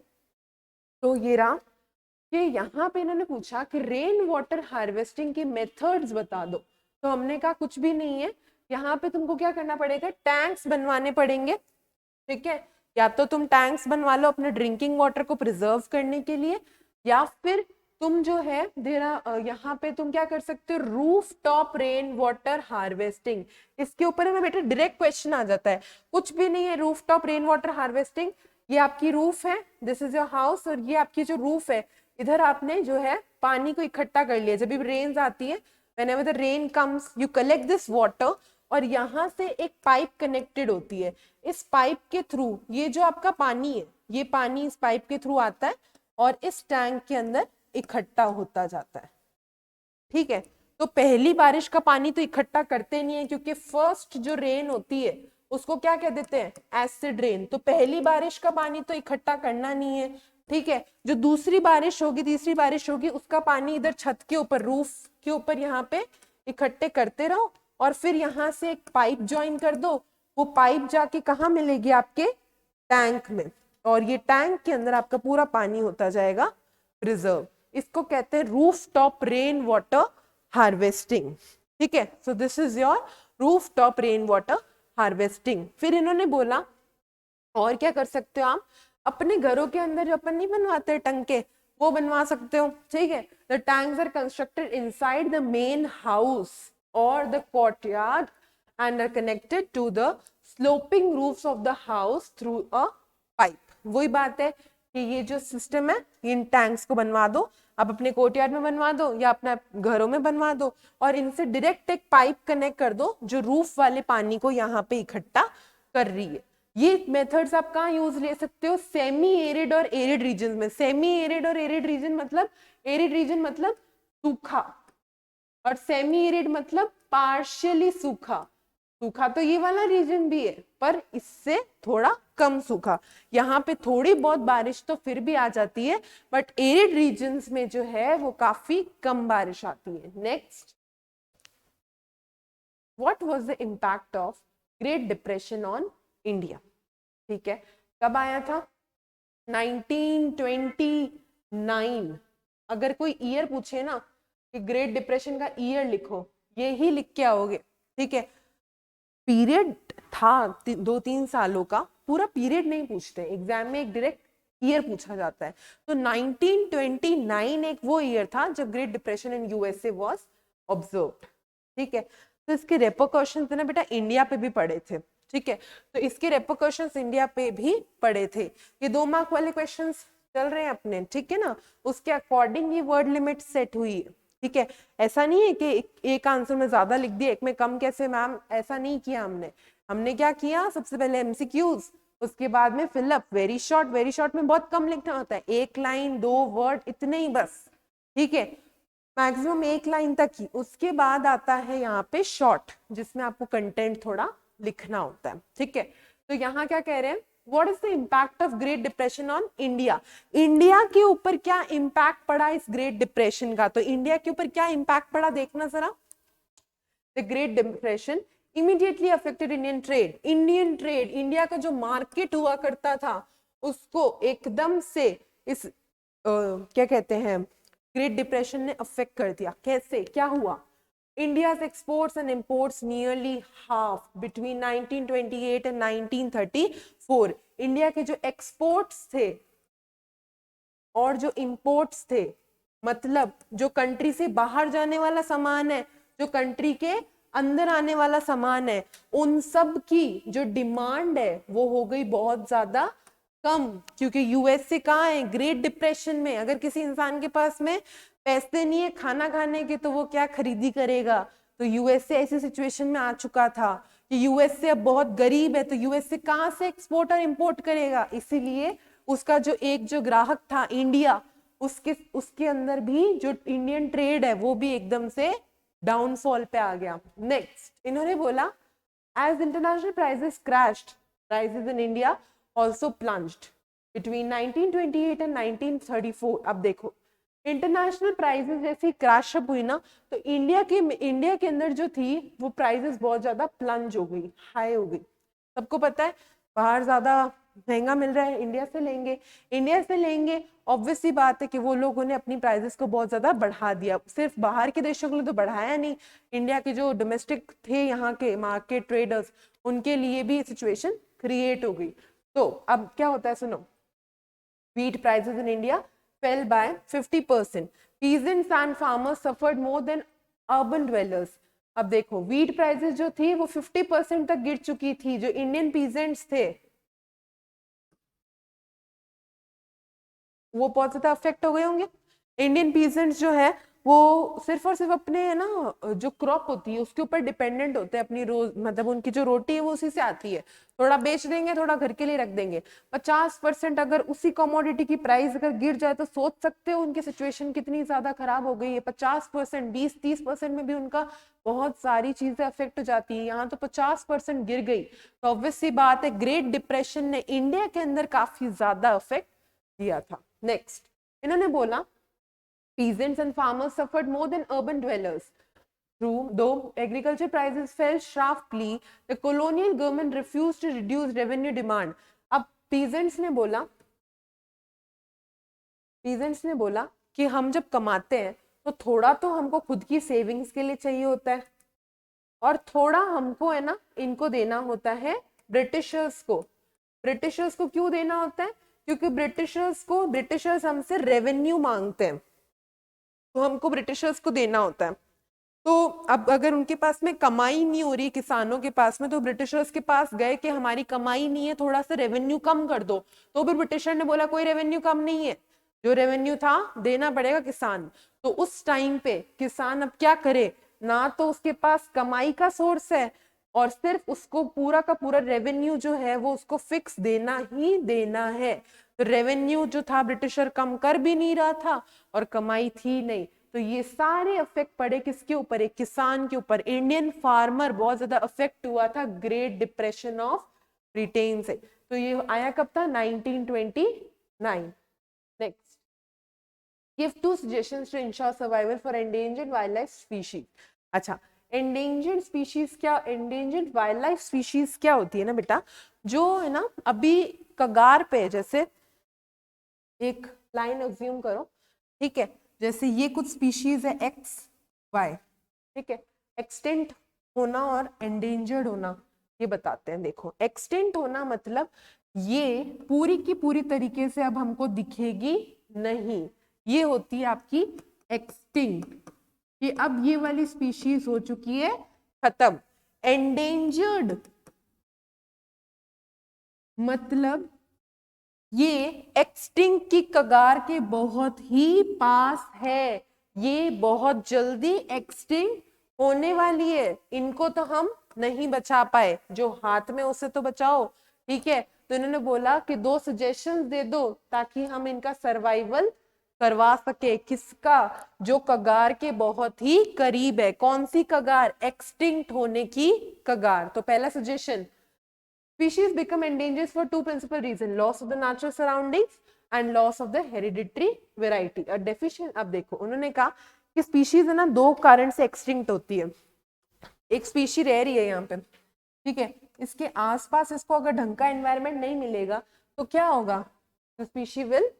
तो ये रहा कि यहाँ पे इन्होंने पूछा कि रेन वाटर हार्वेस्टिंग के मेथड्स बता दो, तो हमने कहा कुछ भी नहीं है, यहाँ पे तुमको क्या करना पड़ेगा, टैंक्स बनवाने पड़ेंगे, ठीक है। या तो तुम टैंक्स बनवा लो अपने ड्रिंकिंग वाटर को प्रिजर्व करने के लिए, या फिर तुम जो है यहाँ पे तुम क्या कर सकते हो, roof top rain water harvesting. इसके ऊपर है ना बेटा डायरेक्ट क्वेश्चन आ जाता है, कुछ भी नहीं है। Roof top rain water harvesting, ये आपकी रूफ है, दिस इज योर हाउस, और ये आपकी जो रूफ है, इधर आपने जो है पानी को इकट्ठा कर लिया। जब भी रेन्स आती है, whenever the rain comes you collect this water, और यहाँ से एक पाइप कनेक्टेड होती है, इस पाइप के थ्रू ये जो आपका पानी है, ये पानी इस पाइप के थ्रू आता है और इस टैंक के अंदर इकट्ठा होता जाता है, ठीक है। तो पहली बारिश का पानी तो इकट्ठा करते नहीं है, क्योंकि फर्स्ट जो रेन होती है उसको क्या कह देते हैं, एसिड रेन। तो पहली बारिश का पानी तो इकट्ठा करना नहीं है, ठीक है। जो दूसरी बारिश होगी, तीसरी बारिश होगी, उसका पानी इधर छत के ऊपर, रूफ के ऊपर यहाँ पे इकट्ठे करते रहो, और फिर यहाँ से एक पाइप ज्वाइन कर दो। वो पाइप जाके कहाँ मिलेगी, आपके टैंक में, और ये टैंक के अंदर आपका पूरा पानी होता जाएगा रिजर्व। इसको कहते हैं roof top rain water harvesting, ठीक है। So this is your roof top rain water harvesting. फिर इन्होंने बोला और क्या कर सकते हो आप, अपने घरों के अंदर जो अपन नहीं बनवाते टंके, वो बनवा सकते हो, ठीक है। The tanks are constructed inside the main house और the courtyard and are connected to the sloping roofs of the house through a pipe. वही बात है कि ये जो सिस्टम है इन टैंक्स को बनवा दो, आप अपने कोर्टयार्ड में बनवा दो या अपने घरों में बनवा दो, और इनसे डायरेक्ट एक पाइप कनेक्ट कर दो जो रूफ वाले पानी को यहाँ पे इकट्ठा कर रही है। ये मेथड्स आप कहाँ यूज ले सकते हो? सेमी एरिड और एरिड रीजन में। सेमी एरिड और एरिड रीजन मतलब, एरिड रीजन मतलब सूखा, और सेमी एरिड मतलब पार्शियली सूखा। सूखा तो ये वाला रीजन भी है, पर इससे थोड़ा कम सूखा। यहाँ पे थोड़ी बहुत बारिश तो फिर भी आ जाती है, बट एरिड रीजन्स में जो है वो काफी कम बारिश आती है। Next, what was the impact of great depression on India? ठीक है, कब आया था? 1929। अगर कोई ईयर पूछे ना कि ग्रेट डिप्रेशन का ईयर लिखो, ये ही लिख के आओगे। ठीक है, पीरियड था 2-3 सालों का, पूरा पीरियड नहीं पूछते एग्जाम में, एक डायरेक्ट ईयर पूछा जाता है। तो 1929 एक वो ईयर था जब great depression in USA was observed. ठीक है, तो इसके रेपरकशंस ना बेटा इंडिया पे भी पड़े थे। ठीक है, तो इसके रेपरकशंस इंडिया पे भी पड़े थे। ये 2 मार्क वाले क्वेश्चंस चल रहे हैं अपने, ठीक है ना, उसके अकॉर्डिंग ये वर्ड लिमिट सेट हुई है। ठीक है, ऐसा नहीं है कि एक आंसर में ज्यादा लिख दिया, एक में कम कैसे मैम, ऐसा नहीं किया हमने। हमने क्या किया, सबसे पहले एमसीक्यूज, उसके बाद में फिलअप, वेरी शॉर्ट में बहुत कम लिखना होता है, 1 लाइन 2 वर्ड इतने ही बस। ठीक है, मैक्सिमम 1 लाइन तक ही। उसके बाद आता है यहाँ पे शॉर्ट, जिसमें आपको कंटेंट थोड़ा लिखना होता है। ठीक है, तो यहाँ क्या कह रहे हैं, what is the impact of great depression on India? India के ऊपर क्या इम्पैक्ट पड़ा इस ग्रेट डिप्रेशन का? तो इंडिया के ऊपर क्या इम्पैक्ट पड़ा देखना जरा। The great depression immediately affected Indian trade. Indian trade, India का जो मार्केट हुआ करता था, उसको एकदम से इस क्या कहते हैं, ग्रेट डिप्रेशन ने अफेक्ट कर दिया। कैसे, क्या हुआ? India's exports and imports nearly half between 1928 and 1934. India के जो एक्सपोर्ट्स थे और जो इंपोर्ट्स थे, मतलब जो कंट्री से बाहर जाने वाला सामान है, जो कंट्री के अंदर आने वाला सामान है, उन सब की जो डिमांड है वो हो गई बहुत ज्यादा कम। क्योंकि यूएसए कहाँ है? ग्रेट डिप्रेशन में। अगर किसी इंसान के पास में पैसे नहीं है खाना खाने के, तो वो क्या खरीदी करेगा? तो यूएसए ऐसी सिचुएशन में आ चुका था कि यूएसए अब बहुत गरीब है, तो यूएसए कहाँ से एक्सपोर्ट और इंपोर्ट करेगा? इसीलिए उसका जो एक जो ग्राहक था इंडिया, उसके अंदर भी जो इंडियन ट्रेड है वो भी एकदम से डाउनफॉल पे आ गया। नेक्स्ट, इन्होंने बोला as international prices crashed, prices in India also plunged between 1928 and 1934। अब देखो, इंटरनेशनल प्राइसेस जैसी क्रैश अप हुई ना, तो इंडिया के अंदर जो थी वो प्राइसेस बहुत ज्यादा प्लंज हो गई, हाई हो गई। सबको पता है बाहर ज्यादा महंगा मिल रहा है, इंडिया से लेंगे, ऑब्वियस सी बात है कि वो लोगों ने अपनी प्राइसेस को बहुत ज्यादा बढ़ा दिया। सिर्फ बाहर के देशों के लिए तो बढ़ाया नहीं, इंडिया के जो डोमेस्टिक थे यहाँ के मार्केट ट्रेडर्स, उनके लिए भी सिचुएशन क्रिएट हो गई। तो अब क्या होता है सुनो, wheat prices in India fell by 50%. Peasants and farmers suffered more than urban dwellers. अब देखो, wheat prices जो थी वो 50% तक गिर चुकी थी। जो इंडियन peasants थे वो बहुत ज्यादा अफेक्ट हो गए होंगे। इंडियन peasants जो है वो सिर्फ और सिर्फ अपने है ना जो क्रॉप होती है उसके ऊपर डिपेंडेंट होते हैं, अपनी रोज मतलब उनकी जो रोटी है वो उसी से आती है। थोड़ा बेच देंगे, थोड़ा घर के लिए रख देंगे। 50% अगर उसी कमोडिटी की प्राइस अगर गिर जाए तो सोच सकते हो उनकी सिचुएशन कितनी ज्यादा खराब हो गई है। 50%, 20-30% में भी उनका बहुत सारी चीजें अफेक्ट हो जाती है। यहाँ तो 50% गिर गई, तो ऑब्वियस सी बात है ग्रेट डिप्रेशन ने इंडिया के अंदर काफी ज्यादा अफेक्ट दिया था। नेक्स्ट, इन्होंने बोला peasants and farmers suffered more than urban dwellers. Though agriculture prices fell sharply, the colonial government refused to reduce revenue demand. अब peasants ने बोला कि हम जब कमाते हैं तो थोड़ा तो हमको खुद की सेविंग्स के लिए चाहिए होता है, और थोड़ा हमको है ना इनको देना होता है ब्रिटिशर्स को। ब्रिटिशर्स को क्यों देना होता है? क्योंकि ब्रिटिशर्स हमसे रेवेन्यू मांगते हैं, तो हमको ब्रिटिशर्स को देना होता है। तो अब अगर उनके पास में कमाई नहीं हो रही किसानों के पास में, तो ब्रिटिशर्स के पास गए कि हमारी कमाई नहीं है, थोड़ा सा रेवेन्यू कम कर दो। तो फिर ब्रिटिशर ने बोला कोई रेवेन्यू कम नहीं है, जो रेवेन्यू था देना पड़ेगा किसान। तो उस टाइम पे किसान अब क्या करे, ना तो उसके पास कमाई का सोर्स है, और सिर्फ उसको पूरा का पूरा रेवेन्यू जो है वो उसको फिक्स देना ही देना है। तो रेवेन्यू जो था ब्रिटिशर कम कर भी नहीं रहा था और कमाई थी नहीं, तो ये सारे इफेक्ट पड़े किसके ऊपर, एक किसान के ऊपर। इंडियन फार्मर बहुत ज्यादा अफेक्ट हुआ था ग्रेट डिप्रेशन ऑफ ब्रिटेन से। तो ये आया कब था, 1929। Next, give two suggestions to ensure survival for endangered wild life species. अच्छा, एंडेंजर्ड स्पीशीज क्या, एंडेंजर्ड वाइल्ड लाइफ स्पीशीज क्या होती है ना बेटा, जो है ना अभी कगार पे, जैसे एक लाइन अज्यूम करो, ठीक है, जैसे ये कुछ स्पीशीज है एक्स वाई, ठीक है, एक्सटेंट होना और एंडेंजर्ड होना ये बताते हैं। देखो, एक्सटेंट होना मतलब ये पूरी की पूरी तरीके से अब हमको दिखेगी नहीं, ये होती है आपकी एक्सटिंक्ट, कि अब ये वाली स्पीशीज हो चुकी है खत्म। एंडेंजर्ड मतलब ये एक्सटिंक्ट की कगार के बहुत ही पास है, ये बहुत जल्दी एक्सटिंक्ट होने वाली है, इनको तो हम नहीं बचा पाए, जो हाथ में उसे तो बचाओ, ठीक है। तो इन्होंने बोला कि 2 सजेशंस दे दो ताकि हम इनका सर्वाइवल करवा सके। किसका, जो कगार के बहुत ही करीब है। कौन सी कगार, एक्सटिंक्ट होने की कगार। तो पहला suggestion, species become endangered for 2 principal reasons, loss of the natural surroundings and loss of the hereditary variety, a deficient। अब देखो उन्होंने कहा कि स्पीशीज है ना 2 कारण से एक्सटिंक्ट होती है। एक स्पीशी रह रही है यहाँ पे, ठीक है, इसके आसपास इसको अगर ढंग का एनवायरनमेंट नहीं मिलेगा तो क्या होगा, the species will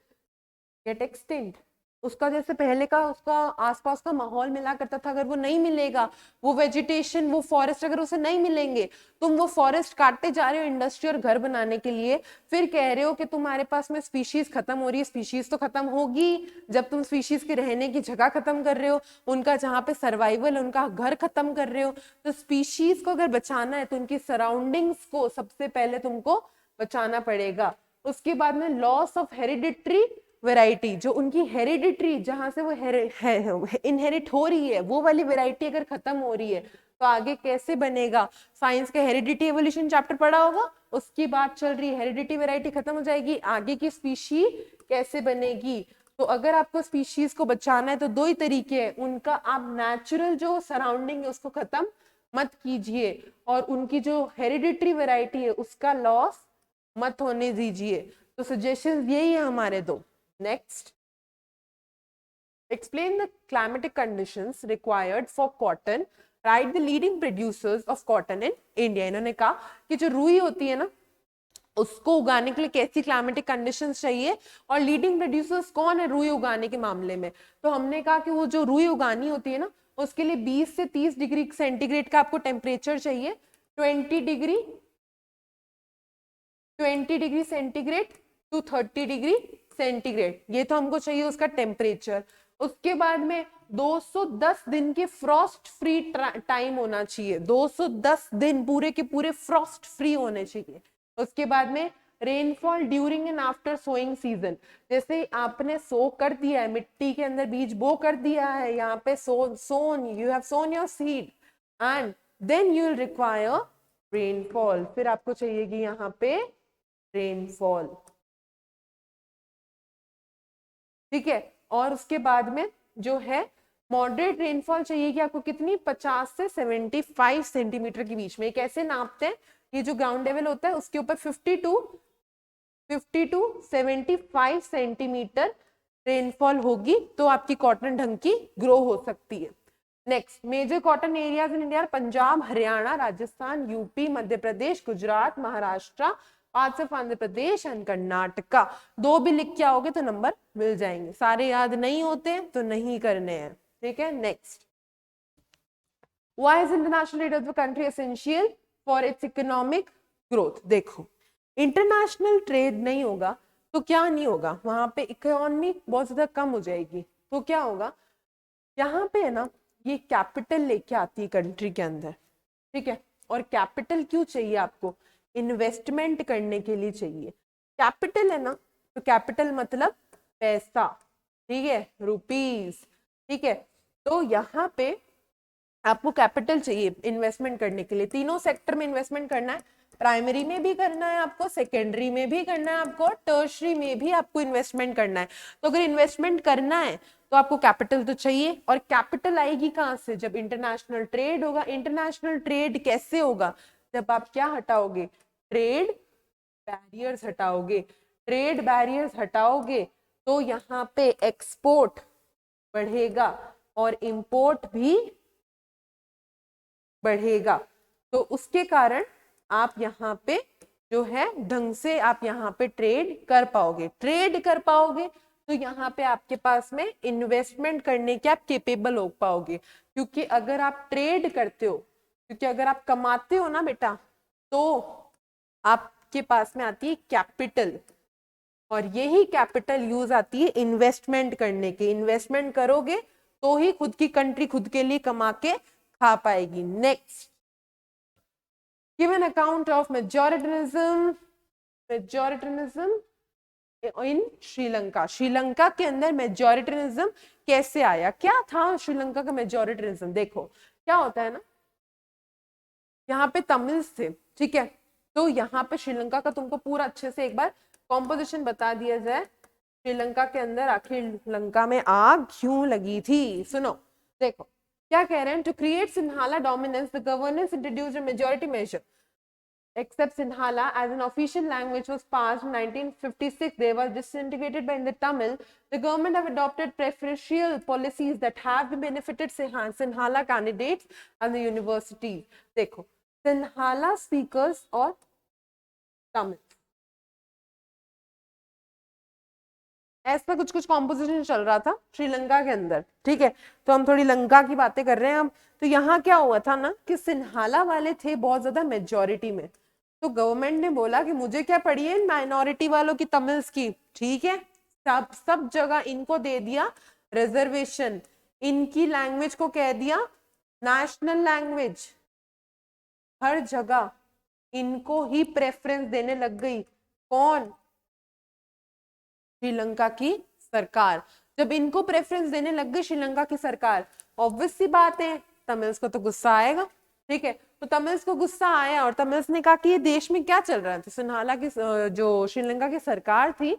get extinct। उसका जैसे पहले का उसका आसपास का माहौल मिला करता था, अगर वो नहीं मिलेगा, वो वेजिटेशन, वो फॉरेस्ट अगर उसे नहीं मिलेंगे, तुम वो फॉरेस्ट काटते जा रहे हो इंडस्ट्री और घर बनाने के लिए, फिर कह रहे हो कि तुम्हारे पास में स्पीशीज खत्म हो रही है। स्पीशीज तो खत्म होगी जब तुम स्पीशीज के रहने की जगह खत्म कर रहे हो, उनका जहाँ पे सर्वाइवल, उनका घर खत्म कर रहे हो। तो स्पीशीज को अगर बचाना है तो उनकी सराउंडिंग्स को सबसे पहले तुमको बचाना पड़ेगा। उसके बाद में लॉस ऑफ हेरिडिटरी वैरायटी, जो उनकी हेरिडिटरी जहां से वो इनहेरिट हो रही है, वो वाली वैरायटी अगर खत्म हो रही है तो आगे कैसे बनेगा। साइंस के हेरिडिटी एवोल्यूशन चैप्टर पढ़ा होगा, उसकी बात चल रही है, हेरिडिटी वैरायटी खत्म हो जाएगी, आगे की स्पीशी कैसे बनेगी। तो अगर आपको स्पीशीज को बचाना है तो 2 ही तरीके हैं, उनका आप नेचुरल जो सराउंडिंग है उसको खत्म मत कीजिए, और उनकी जो हेरिडिटरी वैरायटी है उसका लॉस मत होने दीजिए। तो सजेशंस यही है हमारे 2। Next, explain the climatic conditions required for cotton. Write the leading producers of cotton in India. इन्होंने कहा कि जो रुई होती है ना, उसको उगाने के लिए कैसी क्लाइमेटिक कंडीशंस चाहिए, और लीडिंग प्रोड्यूसर्स कौन है रुई उगाने के मामले में। तो हमने कहा कि वो जो रुई उगानी होती है ना, उसके लिए 20 से 30 डिग्री सेंटीग्रेड का आपको टेम्परेचर चाहिए, 20 degree centigrade to 30 degree centigrade, ये तो हमको चाहिए उसका टेम्परेचर। उसके बाद में 210 दिन के फ्रॉस्ट फ्री टाइम होना चाहिए, 210 दिन पूरे के पूरे फ्रॉस्ट फ्री होने चाहिए। उसके बाद में rainfall during and after sowing season, जैसे आपने सो कर दिया है, मिट्टी के अंदर बीज बो कर दिया है, यहाँ पे sown you have sown your seed and then you will require rainfall, फिर आपको चाहिएगी यहाँ पे रेनफॉल, ठीक है। और उसके बाद में जो है मॉडरेट रेनफॉल चाहिए कि आपको कितनी, 50 से 75 सेंटीमीटर के बीच में। कैसे नापते हैं, ये जो ग्राउंड लेवल होता है उसके ऊपर 50 टू 75 सेंटीमीटर रेनफॉल होगी तो आपकी कॉटन ढंग की ग्रो हो सकती है। Next, major cotton areas in India, Punjab, Haryana, Rajasthan, UP, Madhya Pradesh, Gujarat, Maharashtra, parts of Andhra Pradesh and Karnataka. 2 भी लिख के आओगे तो नंबर मिल जाएंगे, सारे याद नहीं होते तो नहीं करने हैं, ठीक है। Next, why is international trade off the country essential for its economic growth. देखो, इंटरनेशनल ट्रेड नहीं होगा तो क्या नहीं होगा, वहां पे इकोनॉमी बहुत ज्यादा कम हो जाएगी। तो क्या होगा, यहाँ पे है ना ये कैपिटल लेके आती है कंट्री के अंदर, ठीक है। और कैपिटल क्यों चाहिए आपको? इन्वेस्टमेंट करने के लिए चाहिए। कैपिटल है ना, तो कैपिटल मतलब पैसा, ठीक है, रुपीस, ठीक है। तो यहाँ पे आपको कैपिटल चाहिए इन्वेस्टमेंट करने के लिए। तीनों सेक्टर में इन्वेस्टमेंट करना है, प्राइमरी में भी करना है आपको, सेकेंडरी में भी करना है आपको, टर्शरी में भी आपको इन्वेस्टमेंट करना है। तो अगर इन्वेस्टमेंट करना है तो आपको कैपिटल तो चाहिए। और कैपिटल आएगी कहाँ से? जब इंटरनेशनल ट्रेड होगा। इंटरनेशनल ट्रेड कैसे होगा? जब आप क्या हटाओगे? ट्रेड बैरियर्स हटाओगे। ट्रेड बैरियर्स हटाओगे तो यहाँ पे एक्सपोर्ट बढ़ेगा और इंपोर्ट भी बढ़ेगा। तो उसके कारण आप यहाँ पे जो है ढंग से आप यहाँ पे ट्रेड कर पाओगे। ट्रेड कर पाओगे तो यहाँ पे आपके पास में इन्वेस्टमेंट करने के आप केपेबल हो पाओगे। क्योंकि अगर आप ट्रेड करते हो, क्योंकि अगर आप कमाते हो ना बेटा, तो आपके पास में आती है कैपिटल, और यही कैपिटल यूज आती है इन्वेस्टमेंट करने के। इन्वेस्टमेंट करोगे तो ही खुद की कंट्री खुद के लिए कमा के खा पाएगी। Next, give an account of majoritarianism in Sri Lanka. Sri Lanka के अंदर मेजोरिटनिज्म कैसे आया? क्या था श्रीलंका का मेजोरिटनिज्म? देखो क्या होता है ना, यहाँ पे तमिल्स थे, ठीक है। तो यहाँ पे श्रीलंका का तुमको पूरा अच्छे से एक बार कॉम्पोजिशन बता दिया जाए। श्रीलंका के अंदर आखिर लंका में आग क्यों लगी थी? सुनो, देखो क्या कह रहे हैं। To create Sinhala dominance the governance introduced a majority major except Sinhala as an official language was passed in 1956. They were disintegrated by the Tamil. The government have adopted preferential policies that have benefited Sinhala candidates and the universities. देखो Sinhala speakers और Tamil, ऐसा कुछ कुछ composition चल रहा था श्रीलंका के अंदर, ठीक है। तो हम थोड़ी लंका की बातें कर रहे हैं अब। तो यहाँ क्या हुआ था ना कि सिन्हाला वाले थे बहुत ज्यादा मेजोरिटी में। तो गवर्नमेंट ने बोला कि मुझे क्या पड़ी है माइनॉरिटी वालों की, तमिल्स की, ठीक है। सब जगह इनको दे दिया रिजर्वेशन, इनकी लैंग्वेज को कह दिया नेशनल लैंग्वेज, हर जगह इनको ही प्रेफरेंस देने लग गई। कौन? श्रीलंका की सरकार। जब इनको प्रेफरेंस देने लग गई श्रीलंका की सरकार, ऑब्वियस सी बात है तमिल्स को तो गुस्सा आएगा, ठीक है। तो तमिल्स को गुस्सा आया और तमिल्स ने कहा कि ये देश में क्या चल रहा है। तो सिन्हाला की जो श्रीलंका की सरकार थी,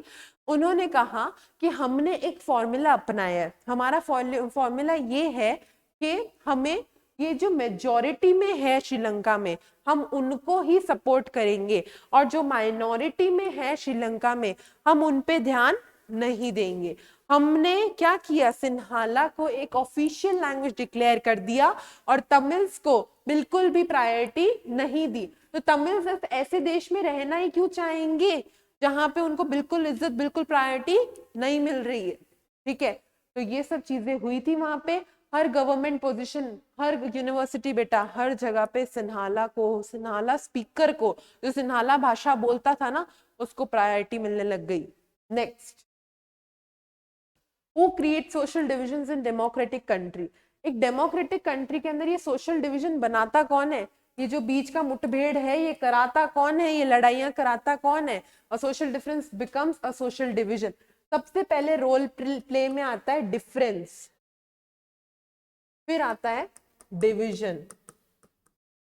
उन्होंने कहा कि हमने एक फॉर्मूला अपनाया है। हमारा फॉर्मूला ये है कि हमें ये जो मेजॉरिटी में है श्रीलंका में, हम उनको ही सपोर्ट करेंगे, और जो माइनॉरिटी में है श्रीलंका में हम उन पे ध्यान नहीं देंगे। हमने क्या किया, सिन्हाला को एक ऑफिशियल लैंग्वेज डिक्लेयर कर दिया और तमिल्स को बिल्कुल भी प्रायोरिटी नहीं दी। तो तमिल्स ऐसे देश में रहना ही क्यों चाहेंगे जहां पे उनको बिल्कुल इज्जत, बिल्कुल प्रायोरिटी नहीं मिल रही है, ठीक है। तो ये सब चीजें हुई थी वहां पे। हर गवर्नमेंट पोजीशन, हर यूनिवर्सिटी बेटा, हर जगह पे सिन्हाला को, सिन्हाला स्पीकर को, जो सिन्हाला भाषा बोलता था ना, उसको प्रायोरिटी मिलने लग गई। Next, who create social divisions in democratic country. एक डेमोक्रेटिक कंट्री के अंदर ये सोशल डिविजन बनाता कौन है? ये जो बीच का मुठभेड़ है ये कराता कौन है? ये लड़ाइयां कराता कौन है? और social difference becomes a social division. सबसे पहले रोल प्ले में आता है डिफरेंस, फिर आता है डिवीजन,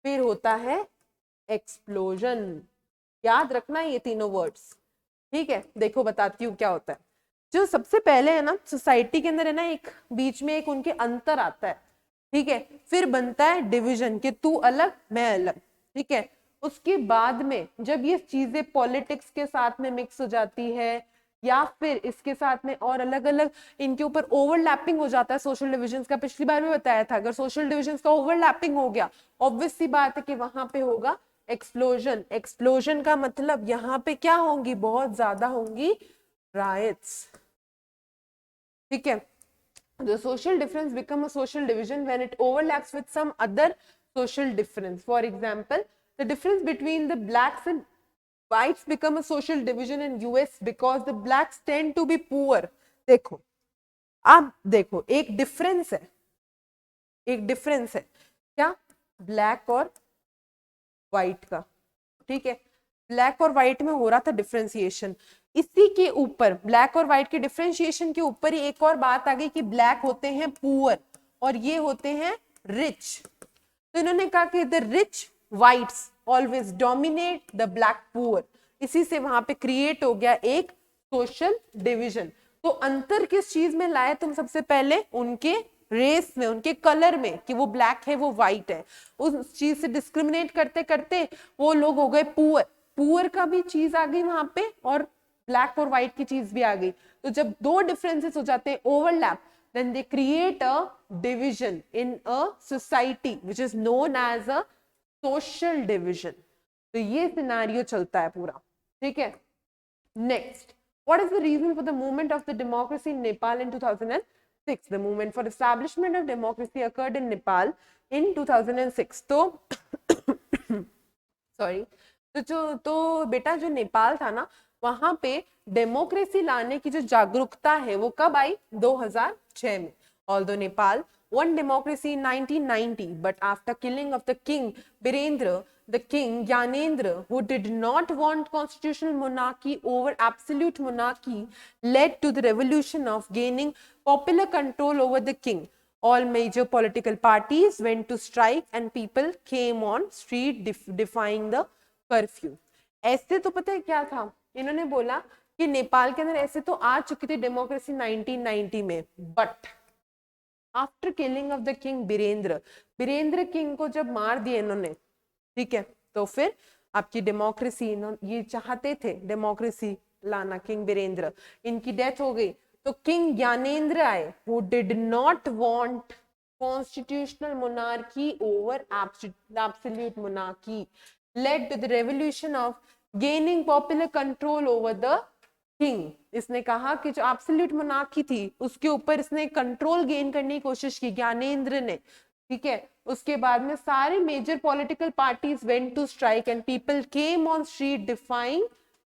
फिर होता है एक्सप्लोजन। याद रखना ये तीनों वर्ड्स, ठीक है। देखो बताती हूँ क्या होता है। जो सबसे पहले है ना सोसाइटी के अंदर है ना, एक बीच में एक उनके अंतर आता है, ठीक है। फिर बनता है डिवीजन कि तू अलग मैं अलग, ठीक है। उसके बाद में जब ये चीजें पॉलिटिक्स के साथ में मिक्स हो जाती है या फिर इसके साथ में और अलग अलग इनके ऊपर ओवरलैपिंग हो जाता है सोशल डिविजन्स का। पिछली बार भी बताया था, अगर सोशल डिविजन्स का ओवरलैपिंग हो गया, ऑब्वियस सी बात है कि वहां पे होगा एक्सप्लोजन। एक्सप्लोजन का मतलब यहाँ पे क्या होंगी, बहुत ज्यादा होंगी राइट्स, ठीक है। The social difference become a social division when it overlaps with some other social difference. For example, the difference between the blacks and whites become a social division in US because the blacks tend to be poor. देखो, अब देखो एक difference है, एक difference है क्या, black और white का, ठीक है, ब्लैक और व्हाइट में हो रहा था डिफरेंशिएशन। इसी के ऊपर ब्लैक और व्हाइट के डिफरेंशिएशन के ऊपर ही एक और बात आ गई कि ब्लैक होते हैं पुअर और ये होते हैं रिच। तो इन्होंने कहा कि the rich whites always dominate the black poor, इसी से वहां पे क्रिएट हो गया एक सोशल डिवीजन। तो अंतर किस चीज में लाए तुम, सबसे पहले उनके रेस में, उनके कलर में, कि वो ब्लैक है वो व्हाइट है, उस चीज से डिस्क्रिमिनेट करते करते वो लोग हो गए पुअर, पुअर का भी चीज आ गई वहां पे और ब्लैक और व्हाइट की चीज भी आ गई। तो जब दो डिफरेंसेस हो जाते हैं overlap, then they create a division in a society which is known as a social division। तो ये सिनेरियो चलता है पूरा, ठीक है। Next, what is the reason for the movement of the democracy in Nepal in 2006? The movement for establishment of democracy occurred in Nepal in 2006। तो sorry, तो बेटा जो नेपाल था ना, वहां पे डेमोक्रेसी लाने की जो जागरूकता है वो कब आई, 2006 में। Although Nepal won democracy in 1990, but after killing of the king Birendra, the king Gyanendra, who did not want constitutional monarchy over absolute monarchy, led to the revolution of gaining popular control over the king. All major political parties went to strike and people came on street defying the curfew। ऐसे तो पता है क्या था, इन्होंने बोला कि नेपाल के अंदर ऐसे तो आ चुकी थी डेमोक्रेसी 1990 में, but after killing of the king Birendra, Birendra king को जब मार दिया इन्होंने, ठीक है, तो फिर आपकी डेमोक्रेसी, ये चाहते थे डेमोक्रेसी लाना किंग बीरेंद्र, इनकी डेथ हो गई, तो किंग ज्ञानेंद्र आए, who did not want constitutional monarchy over absolute monarchy, led to the revolution of gaining popular control over the king। इसने कहा कि जो एब्सोल्यूट मोनार्की थी उसके ऊपर इसने कंट्रोल गेन करने की कोशिश की ज्ञानेंद्र ने, ठीक है। उसके बाद में सारे major political parties went to strike and people came on street defying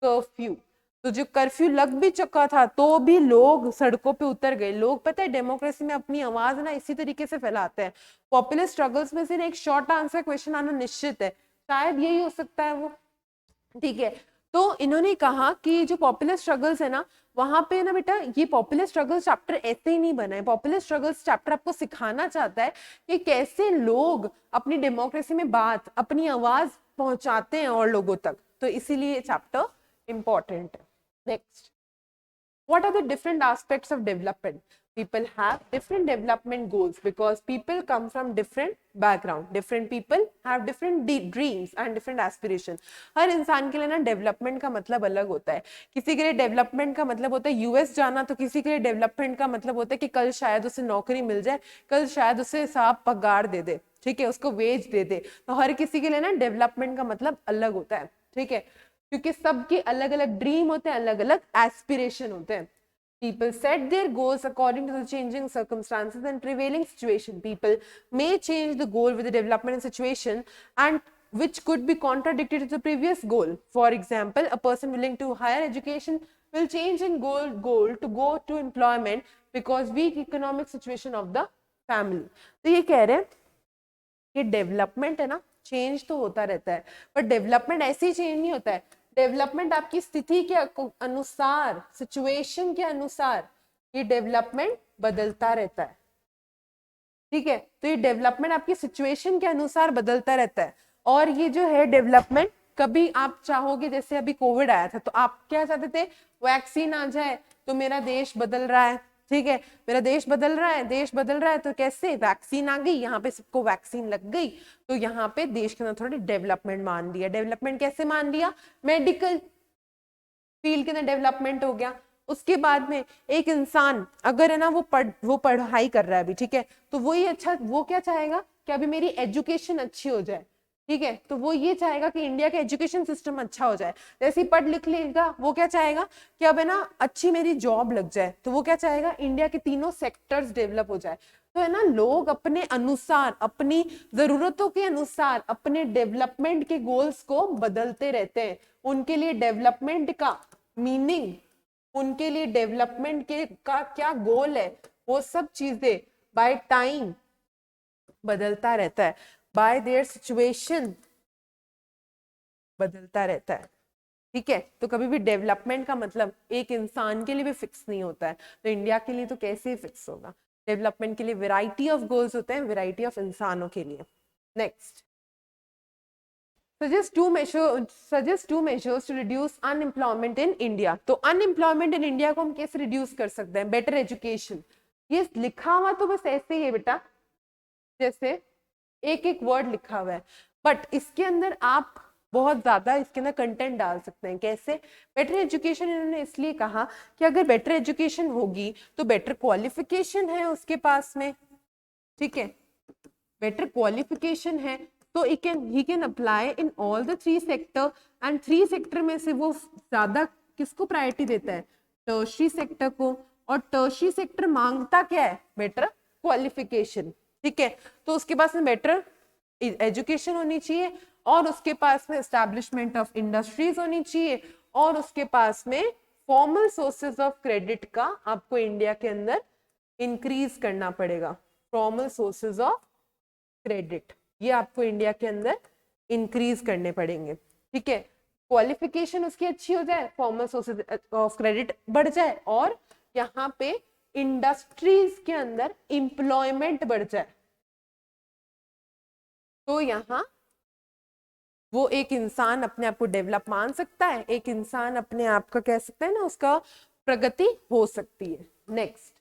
curfew. तो जो कर्फ्यू लग भी चुका था तो भी लोग सड़कों पे उतर गए। लोग पता है डेमोक्रेसी में अपनी आवाज ना इसी तरीके से फैलाते हैं। पॉपुलर स्ट्रगल्स में से एक शॉर्ट आंसर क्वेश्चन आना निश्चित है, शायद यही हो सकता है वो, ठीक है। तो इन्होंने कहा कि जो पॉपुलर स्ट्रगल्स है ना, वहां पे ना बेटा, ये पॉपुलर स्ट्रगल्स चैप्टर ऐसे ही नहीं बना है। पॉपुलर स्ट्रगल्स चैप्टर आपको सिखाना चाहता है कि कैसे लोग अपनी डेमोक्रेसी में बात, अपनी आवाज पहुंचाते हैं और लोगों तक, तो इसीलिए चैप्टर इंपॉर्टेंट है। Next, what are the different aspects of development? People have different development goals because people come from different background, different people have different dreams and different aspiration। हर इंसान के लिए ना डेवलपमेंट का मतलब अलग होता है। किसी के लिए डेवलपमेंट का मतलब होता है यूएस जाना, तो किसी के लिए डेवलपमेंट का मतलब होता है कि कल शायद उसे नौकरी मिल जाए, कल शायद उसे साहब पगार दे दे, ठीक है, उसको वेज दे दे। तो हर किसी के लिए ना डेवलपमेंट का मतलब अलग होता है, ठीक है, क्योंकि सबके अलग अलग ड्रीम होते हैं, अलग अलग एस्पिरेशन होते हैं। People set their goals according to the changing circumstances and prevailing situation। People may change the goal with the development situation and which could be contradictory to the previous goal। For example, a person willing to higher education will change in goal to go to employment because weak economic situation of the family। तो ये कह रहे हैं कि development है ना, change तो होता रहता है, पर डेवलपमेंट ऐसे ही चेंज नहीं होता है। डेवलपमेंट आपकी स्थिति के अनुसार, सिचुएशन के अनुसार ये डेवलपमेंट बदलता रहता है, ठीक है। तो ये डेवलपमेंट आपकी सिचुएशन के अनुसार बदलता रहता है। और ये जो है डेवलपमेंट, कभी आप चाहोगे, जैसे अभी कोविड आया था तो आप क्या चाहते थे, वैक्सीन आ जाए तो मेरा देश बदल रहा है, ठीक है, मेरा देश बदल रहा है, देश बदल रहा है, तो कैसे, वैक्सीन आ गई, यहाँ पे सबको वैक्सीन लग गई, तो यहाँ पे देश के अंदर थोड़ी डेवलपमेंट मान लिया। डेवलपमेंट कैसे मान लिया, मेडिकल फील्ड के अंदर डेवलपमेंट हो गया। उसके बाद में एक इंसान अगर है ना वो पढ़ाई कर रहा है अभी, ठीक है, तो वो ही अच्छा, वो क्या चाहेगा कि अभी मेरी एजुकेशन अच्छी हो जाए, ठीक है, तो वो ये चाहेगा कि इंडिया का एजुकेशन सिस्टम अच्छा हो जाए। जैसे ही पढ़ लिख लेगा वो क्या चाहेगा कि अब है ना अच्छी मेरी जॉब लग जाए, तो वो क्या चाहेगा, इंडिया के तीनों सेक्टर्स डेवलप हो जाए। तो है ना, लोग अपने अनुसार, अपनी जरूरतों के अनुसार अपने डेवलपमेंट के गोल्स को बदलते रहते हैं। उनके लिए डेवलपमेंट का मीनिंग, उनके लिए डेवलपमेंट के का क्या गोल है, वो सब चीजें बाय टाइम बदलता रहता है, बाय देयर सिचुएशन बदलता रहता है, ठीक है। तो कभी भी डेवलपमेंट का मतलब एक इंसान के लिए भी फिक्स नहीं होता है, तो इंडिया के लिए तो कैसे ही फिक्स होगा। डेवलपमेंट के लिए वैरायटी ऑफ गोल्स होते हैं, वैरायटी ऑफ इंसानों के लिए। Next, suggest two measures to reduce unemployment in India। तो अनएम्प्लॉयमेंट इन इंडिया को हम कैसे रिड्यूस कर सकते हैं? Better education. ये लिखा हुआ तो बस ऐसे ही है बेटा, जैसे एक एक वर्ड लिखा हुआ है, बट इसके अंदर आप बहुत ज्यादा इसके अंदर कंटेंट डाल सकते हैं। कैसे? बेटर एजुकेशन इन्होंने इसलिए कहा कि अगर बेटर एजुकेशन होगी तो बेटर क्वालिफिकेशन है उसके पास में, ठीक है, बेटर क्वालिफिकेशन है तो he can apply in all the 3 sector, and 3 sector में से वो ज्यादा किसको प्रायोरिटी देता है? टर्शरी सेक्टर को। और टर्शरी सेक्टर मांगता क्या है? बेटर क्वालिफिकेशन, ठीक है। तो उसके पास में बेटर एजुकेशन होनी चाहिए, और उसके पास में एस्टैब्लिशमेंट ऑफ इंडस्ट्रीज होनी चाहिए, और उसके पास में फॉर्मल सोर्सेज ऑफ क्रेडिट का आपको इंडिया के अंदर इंक्रीज करना पड़ेगा। फॉर्मल सोर्सेज ऑफ क्रेडिट ये आपको इंडिया के अंदर इंक्रीज करने पड़ेंगे, ठीक है। क्वालिफिकेशन उसकी अच्छी हो जाए, फॉर्मल सोर्सेज ऑफ क्रेडिट बढ़ जाए, और यहाँ पे इंडस्ट्रीज के अंदर एम्प्लॉयमेंट बढ़ जाए, तो यहाँ वो एक इंसान अपने आप को डेवलप मान सकता है, एक इंसान अपने आप का कह सकता है ना, उसका प्रगति हो सकती है। Next,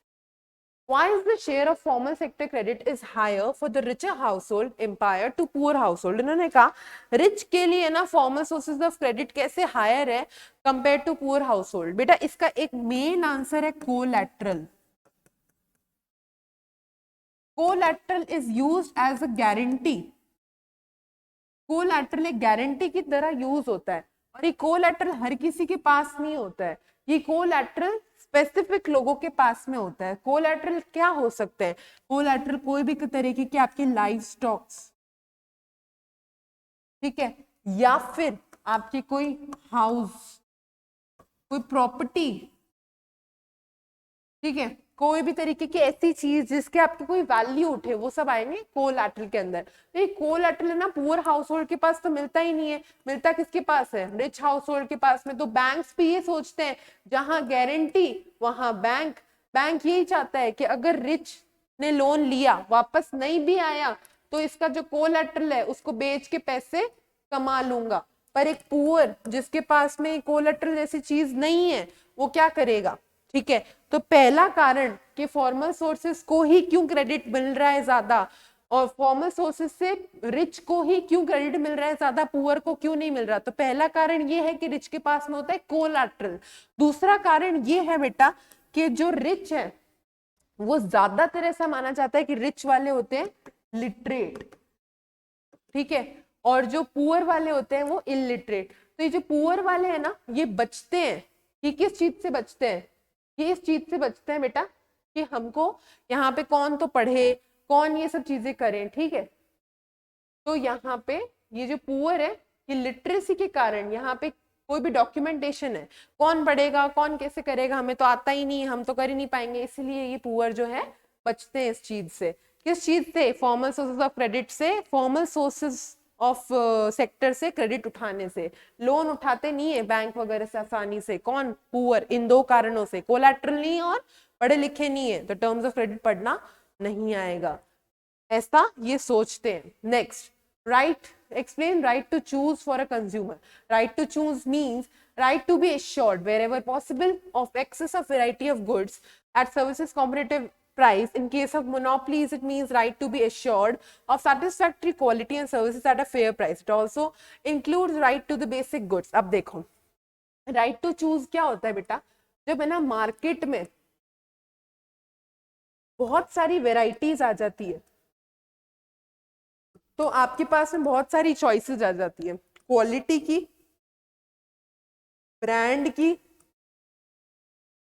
why is the share of formal sector credit is higher for the richer household empire to poor household? इन्होंने कहा रिच के लिए ना फॉर्मल सोर्सेज ऑफ क्रेडिट कैसे हायर है कंपेयर टू पुअर हाउसहोल्ड? बेटा इसका एक मेन आंसर है collateral. Collateral is used as a guarantee. Collateral एक गारंटी की तरह यूज होता है, और ये कोलैटरल हर किसी के पास नहीं होता है, ये कोलैटरल स्पेसिफिक लोगों के पास में होता है। कोलैटरल क्या हो सकते हैं? कोलैटरल कोई भी तरीके के आपके लाइव स्टॉक्स, ठीक है, या फिर आपकी कोई हाउस, कोई प्रॉपर्टी, ठीक है, कोई भी तरीके की ऐसी चीज जिसके आपकी कोई वैल्यू उठे, वो सब आएंगे कोलैटरल के अंदर। तो ये कोलैटरल है ना, पुअर हाउसहोल्ड के पास तो मिलता ही नहीं है, मिलता किसके पास है? रिच हाउसहोल्ड के पास में। तो बैंक्स भी ये सोचते हैं जहां गारंटी वहां बैंक। बैंक यही चाहता है कि अगर रिच ने लोन लिया वापस नहीं भी आया तो इसका जो कोलैटरल है उसको बेच के पैसे कमा लूंगा। पर एक पुअर जिसके पास में कोलैटरल जैसी चीज नहीं है वो क्या करेगा? ठीक है, तो पहला कारण कि फॉर्मल सोर्सेस को ही क्यों क्रेडिट मिल रहा है ज्यादा, और फॉर्मल सोर्सेस से रिच को ही क्यों क्रेडिट मिल रहा है ज्यादा, पुअर को क्यों नहीं मिल रहा? तो पहला कारण ये है कि रिच के पास में होता है कोलैटरल। दूसरा कारण ये है बेटा कि जो रिच है वो ज्यादातर ऐसा माना जाता है कि रिच वाले होते हैं लिटरेट, ठीक है, और जो पुअर वाले होते हैं वो इलिटरेट। तो ये जो पुअर वाले हैं ना, ये बचते हैं, ये किस चीज से बचते हैं? ये इस चीज से बचते हैं बेटा कि हमको यहाँ पे कौन तो पढ़े, कौन ये सब चीजें करें, ठीक है। तो यहाँ पे ये जो पुअर है, ये लिटरेसी के कारण यहाँ पे कोई भी डॉक्यूमेंटेशन है, कौन पढ़ेगा, कौन कैसे करेगा, हमें तो आता ही नहीं, हम तो कर ही नहीं पाएंगे, इसलिए ये पुअर जो है बचते हैं इस चीज से। किस चीज से? फॉर्मल सोर्सेज ऑफ क्रेडिट से, फॉर्मल सोर्सेज ऑफ सेक्टर से क्रेडिट उठाने से। लोन उठाते नहीं है बैंक वगैरह से आसानी से, कौन? पुअर। इन दो कारणों से, कोलैटरल नहीं और पढ़े लिखे नहीं है, तो टर्म्स ऑफ क्रेडिट पढ़ना नहीं आएगा, ऐसा ये सोचते हैं। Next, write, explain right to choose for a consumer. Right to choose means right to be assured wherever possible of access of variety of goods at services competitive price. In case of monopolies, it means right to be assured of satisfactory quality and services at a fair price. It also includes right to the basic goods. अब देखो right to choose क्या होता है बेटा? जब है ना market में बहुत सारी वेराइटीज आ जाती है तो आपके पास में बहुत सारी चॉइसेस आ जाती है, क्वालिटी की, ब्रांड की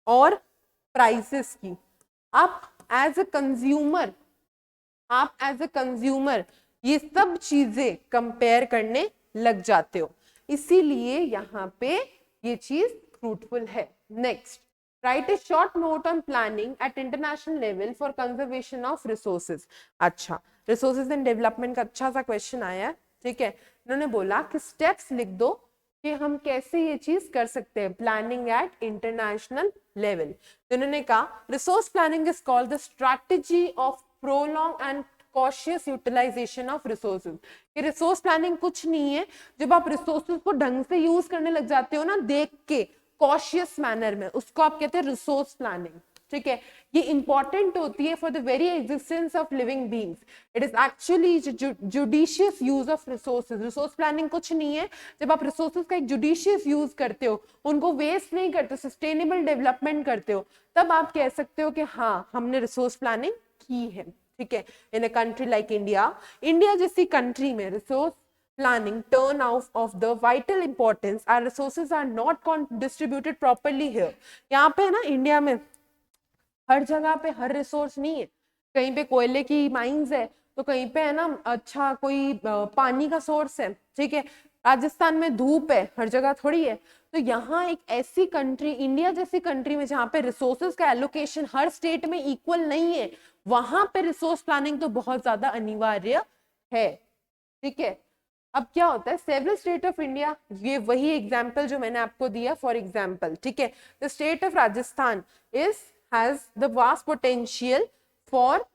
और प्राइसेस की। आप एज अ कंज्यूमर ये सब चीजें कंपेयर करने लग जाते हो, इसीलिए यहाँ पे ये चीज फ्रूटफुल है। Next, write a short note on planning at international level for conservation of resources. अच्छा, रिसोर्सेज एंड डेवलपमेंट का अच्छा सा क्वेश्चन आया है, ठीक है। इन्होंने बोला कि स्टेप्स लिख दो कि हम कैसे ये चीज कर सकते हैं, प्लानिंग एट इंटरनेशनल लेवल। तो इन्होंने कहा resource planning is called the strategy of prolong and cautious utilisation of resources. कि रिसोर्स प्लानिंग कुछ नहीं है, जब आप रिसोर्सेज को ढंग से यूज करने लग जाते हो ना, देख के कॉशियस मैनर में, उसको आप कहते हैं रिसोर्स प्लानिंग, ठीक है। ये इंपॉर्टेंट होती है for the very existence of living beings. It is actually judicious use of resources. Resource planning कुछ नहीं है, जब आप रिसोर्सेज का एक जुडिशियस यूज करते हो, उनको वेस्ट नहीं करते, सस्टेनेबल डेवलपमेंट करते हो, तब आप कह सकते हो कि हाँ हमने रिसोर्स प्लानिंग की है, ठीक है। In a country like India, India जैसी कंट्री में resource planning turn out of the vital importance, our resources are not distributed properly here। यहाँ पे ना इंडिया में हर जगह पे हर रिसोर्स नहीं है, कहीं पे कोयले की माइंस है, तो कहीं पे है ना अच्छा कोई पानी का सोर्स है, ठीक है। राजस्थान में धूप है, हर जगह थोड़ी है। तो यहाँ एक ऐसी कंट्री, इंडिया जैसी कंट्री में जहाँ पे रिसोर्सेज का एलोकेशन हर स्टेट में इक्वल नहीं है, वहां पे रिसोर्स प्लानिंग तो बहुत ज्यादा अनिवार्य है, ठीक है। अब क्या होता है, सेवरल स्टेट ऑफ इंडिया, ये वही एग्जाम्पल जो मैंने आपको दिया फॉर एग्जाम्पल, ठीक है। The state of Rajasthan is has the vast potential for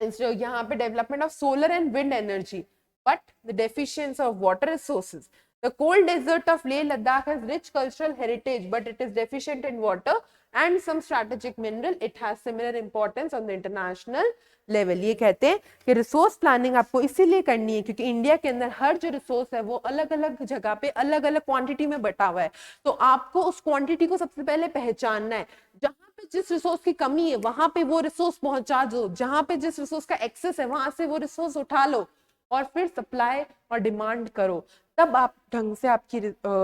यहाँ पे development of solar and wind energy, but the deficiency of water resources. The cold desert of Leh Ladakh has rich cultural heritage, but it is deficient in water and some strategic mineral. It has similar importance on the international level। ये कहते हैं कि resource planning आपको इसीलिए करनी है क्योंकि India के अंदर हर जो रिसोर्स है वो अलग अलग जगह पे अलग अलग क्वांटिटी में बटा हुआ है। तो आपको उस क्वांटिटी को सबसे पहले पहचानना है, जहां पे जिस रिसोर्स की कमी है वहां पे वो रिसोर्स पहुंचा दो, जहां पे जिस रिसोर्स का एक्सेस है वहां से वो रिसोर्स उठा लो और फिर सप्लाई और डिमांड करो। तब आप ढंग से आपकी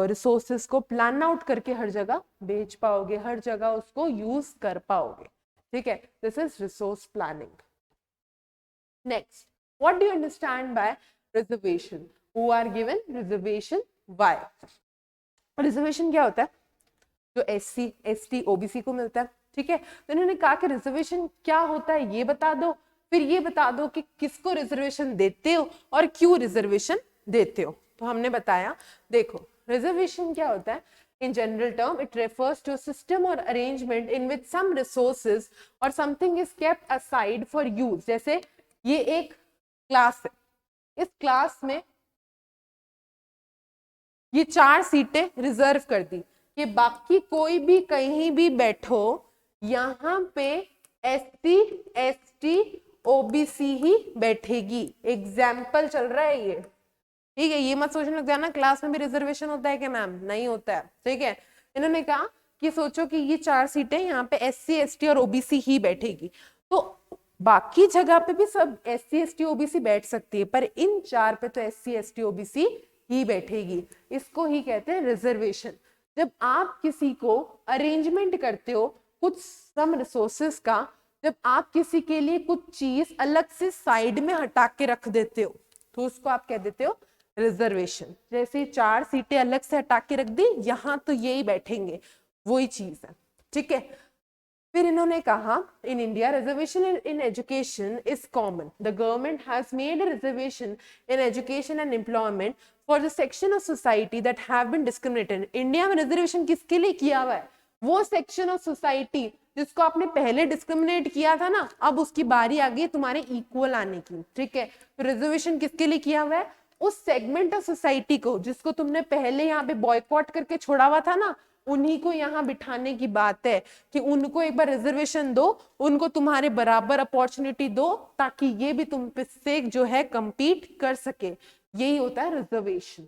रिसोर्सेज को प्लान आउट करके हर जगह बेच पाओगे, हर जगह उसको यूज कर पाओगे, ठीक है। This is resource planning. Next, what do you understand by reservation? Who are given reservation, why? Reservation क्या होता है? जो SC ST OBC को मिलता है, ठीक है। तो इन्होंने कहा कि रिजर्वेशन क्या होता है ये बता दो, फिर ये बता दो कि किसको रिजर्वेशन देते हो और क्यों रिजर्वेशन देते हो। तो हमने बताया, देखो रिजर्वेशन क्या होता है, in general term it refers to a system or arrangement in which some resources or something is kept aside for use। जैसे ये एक क्लास है, इस क्लास में ये 4 सीटें रिजर्व कर दी कि बाकी कोई भी कहीं भी बैठो, यहाँ पे SC ST OBC ही बैठेगी। एग्जाम्पल चल रहा है ये, ठीक है। ये मत सोचने लग जाना क्लास में भी रिजर्वेशन होता है क्या मैम, नहीं होता है, ठीक है। इन्होंने कहा कि सोचो कि ये 4 सीटें यहाँ पे SC ST और OBC ही बैठेगी, तो बाकी जगह पे भी सब SC ST OBC बैठ सकती है, पर इन 4 पे तो SC ST OBC ही बैठेगी। इसको ही कहते हैं रिजर्वेशन। जब आप किसी को अरेंजमेंट करते हो कुछ सम रिसोर्सेस का, जब आप किसी के लिए कुछ चीज अलग से साइड में हटा के रख देते हो, तो उसको आप कह देते हो रिजर्वेशन। जैसे 4 सीटें अलग से हटा के रख दी, यहाँ तो यही बैठेंगे, वही चीज है, ठीक है। फिर इन्होंने कहा in India reservation in education is common. The government has made a reservation in education and employment for the section of society that have been discriminated. India में रिजर्वेशन किसके लिए किया हुआ है? वो सेक्शन ऑफ सोसाइटी जिसको आपने पहले डिस्क्रिमिनेट किया था ना, अब उसकी बारी आ गई तुम्हारे इक्वल आने की, ठीक है। तो रिजर्वेशन किसके लिए किया हुआ है? उस सेगमेंट ऑफ सोसाइटी को जिसको तुमने पहले यहाँ पे बॉयकॉट करके छोड़ा हुआ था ना, उन्हीं को यहाँ बिठाने की बात है कि उनको एक बार रिजर्वेशन दो, उनको तुम्हारे बराबर अपॉर्चुनिटी दो, ताकि ये भी तुम से जो है compete कर सके। यही होता है reservation.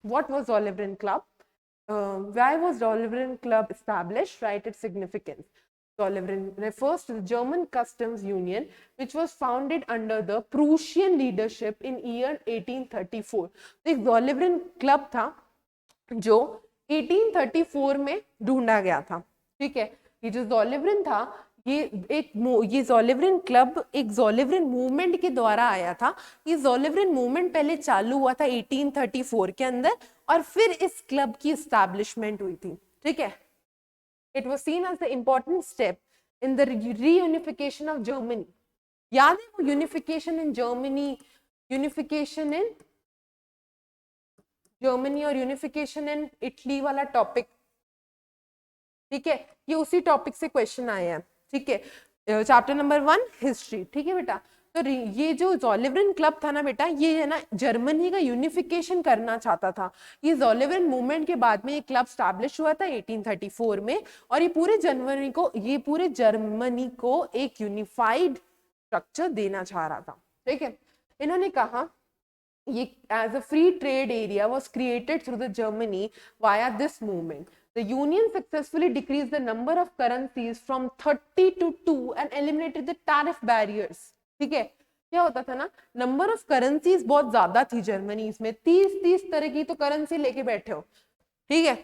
What was Zollverein Club? Why was Zollverein Club established? Write its significance. Zollverein refers to the German customs union which was founded under the Prussian leadership in year 1834। तो एक Zollverein Club था जो 1834 में ढूंढा गया था, ठीक है। ये जो Zollverein था, ये Zollverein क्लब एक Zollverein मूवमेंट के द्वारा आया था। ये Zollverein मूवमेंट पहले चालू हुआ था 1834 के अंदर और फिर इस क्लब की एस्टैब्लिशमेंट हुई थी, ठीक है. It was seen as the important step in the reunification of Germany. याद है वो unification in Germany, unification in Germany और unification in Italy वाला टॉपिक. ठीक है, ये उसी टॉपिक से क्वेश्चन आया है. ठीक है, चैप्टर नंबर 1 हिस्ट्री. ठीक है बेटा. तो ये जो ज़ोलिवरन क्लब था ना बेटा, ये है ना जर्मनी का यूनिफिकेशन करना चाहता था. ये ज़ोलिवरन मूवमेंट के बाद में ये क्लब स्टैब्लिश हुआ था 1834 में, और ये पूरे जर्मनी को एक यूनिफाइड स्ट्रक्चर देना चाह रहा था. ठीक है, इन्होंने कहा ये as a free trade area was created through the Germany via this movement. The union successfully decreased the number of currencies from 30 to 2 and eliminated the tariff barriers. ठीक है, क्या होता था ना, नंबर ऑफ करेंसीज बहुत ज्यादा थी Germany में. 30 तरह की तो करेंसी लेके बैठे हो. ठीक है,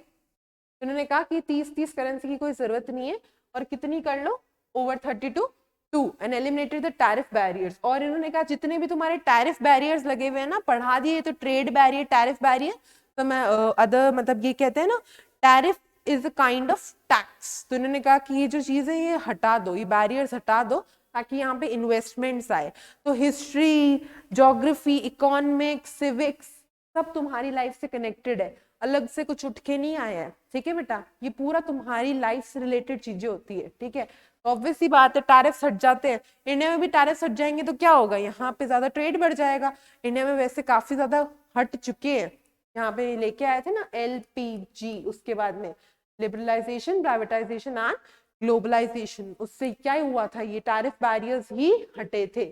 उन्होंने कहा कि 30 करेंसी की कोई जरूरत नहीं है, और कितनी कर लो, over 30 to 2 and eliminated the tariff barriers. और इन्होंने कहा जितने भी तुम्हारे टैरिफ बैरियर्स लगे हुए हैं ना, पढ़ा दिए. तो ट्रेड बैरियर, टैरिफ बैरियर, तो मैं अदर मतलब ये कहते हैं ना, tariff is a kind of tax. तो इन्होंने कहा कि ये जो चीजें ये हटा दो, ये बैरियर्स हटा दो, ताकि यहाँ पे इन्वेस्टमेंट्स आए. तो हिस्ट्री, ज्योग्राफी, इकोनॉमिक्स, सिविक्स सब तुम्हारी लाइफ से कनेक्टेड है, अलग से कुछ उठ के नहीं आया है. ठीक है बेटा, ये पूरा तुम्हारी लाइफ से रिलेटेड चीजें होती है. ठीक है, ऑब्वियस सी बात है, टैरिफ्स हट जाते हैं, इंडिया में भी टैरिफ्स हट जाएंगे तो क्या होगा, यहाँ पे ज्यादा ट्रेड बढ़ जाएगा. इंडिया में वैसे काफी ज्यादा हट चुके हैं. यहाँ पे लेके आए थे ना LPG, उसके बाद में लिबरलाइजेशन, प्राइवेटाइजेशन एंड ग्लोबलाइजेशन, उससे क्या हुआ था, ये टैरिफ बैरियर्स ही हटे थे.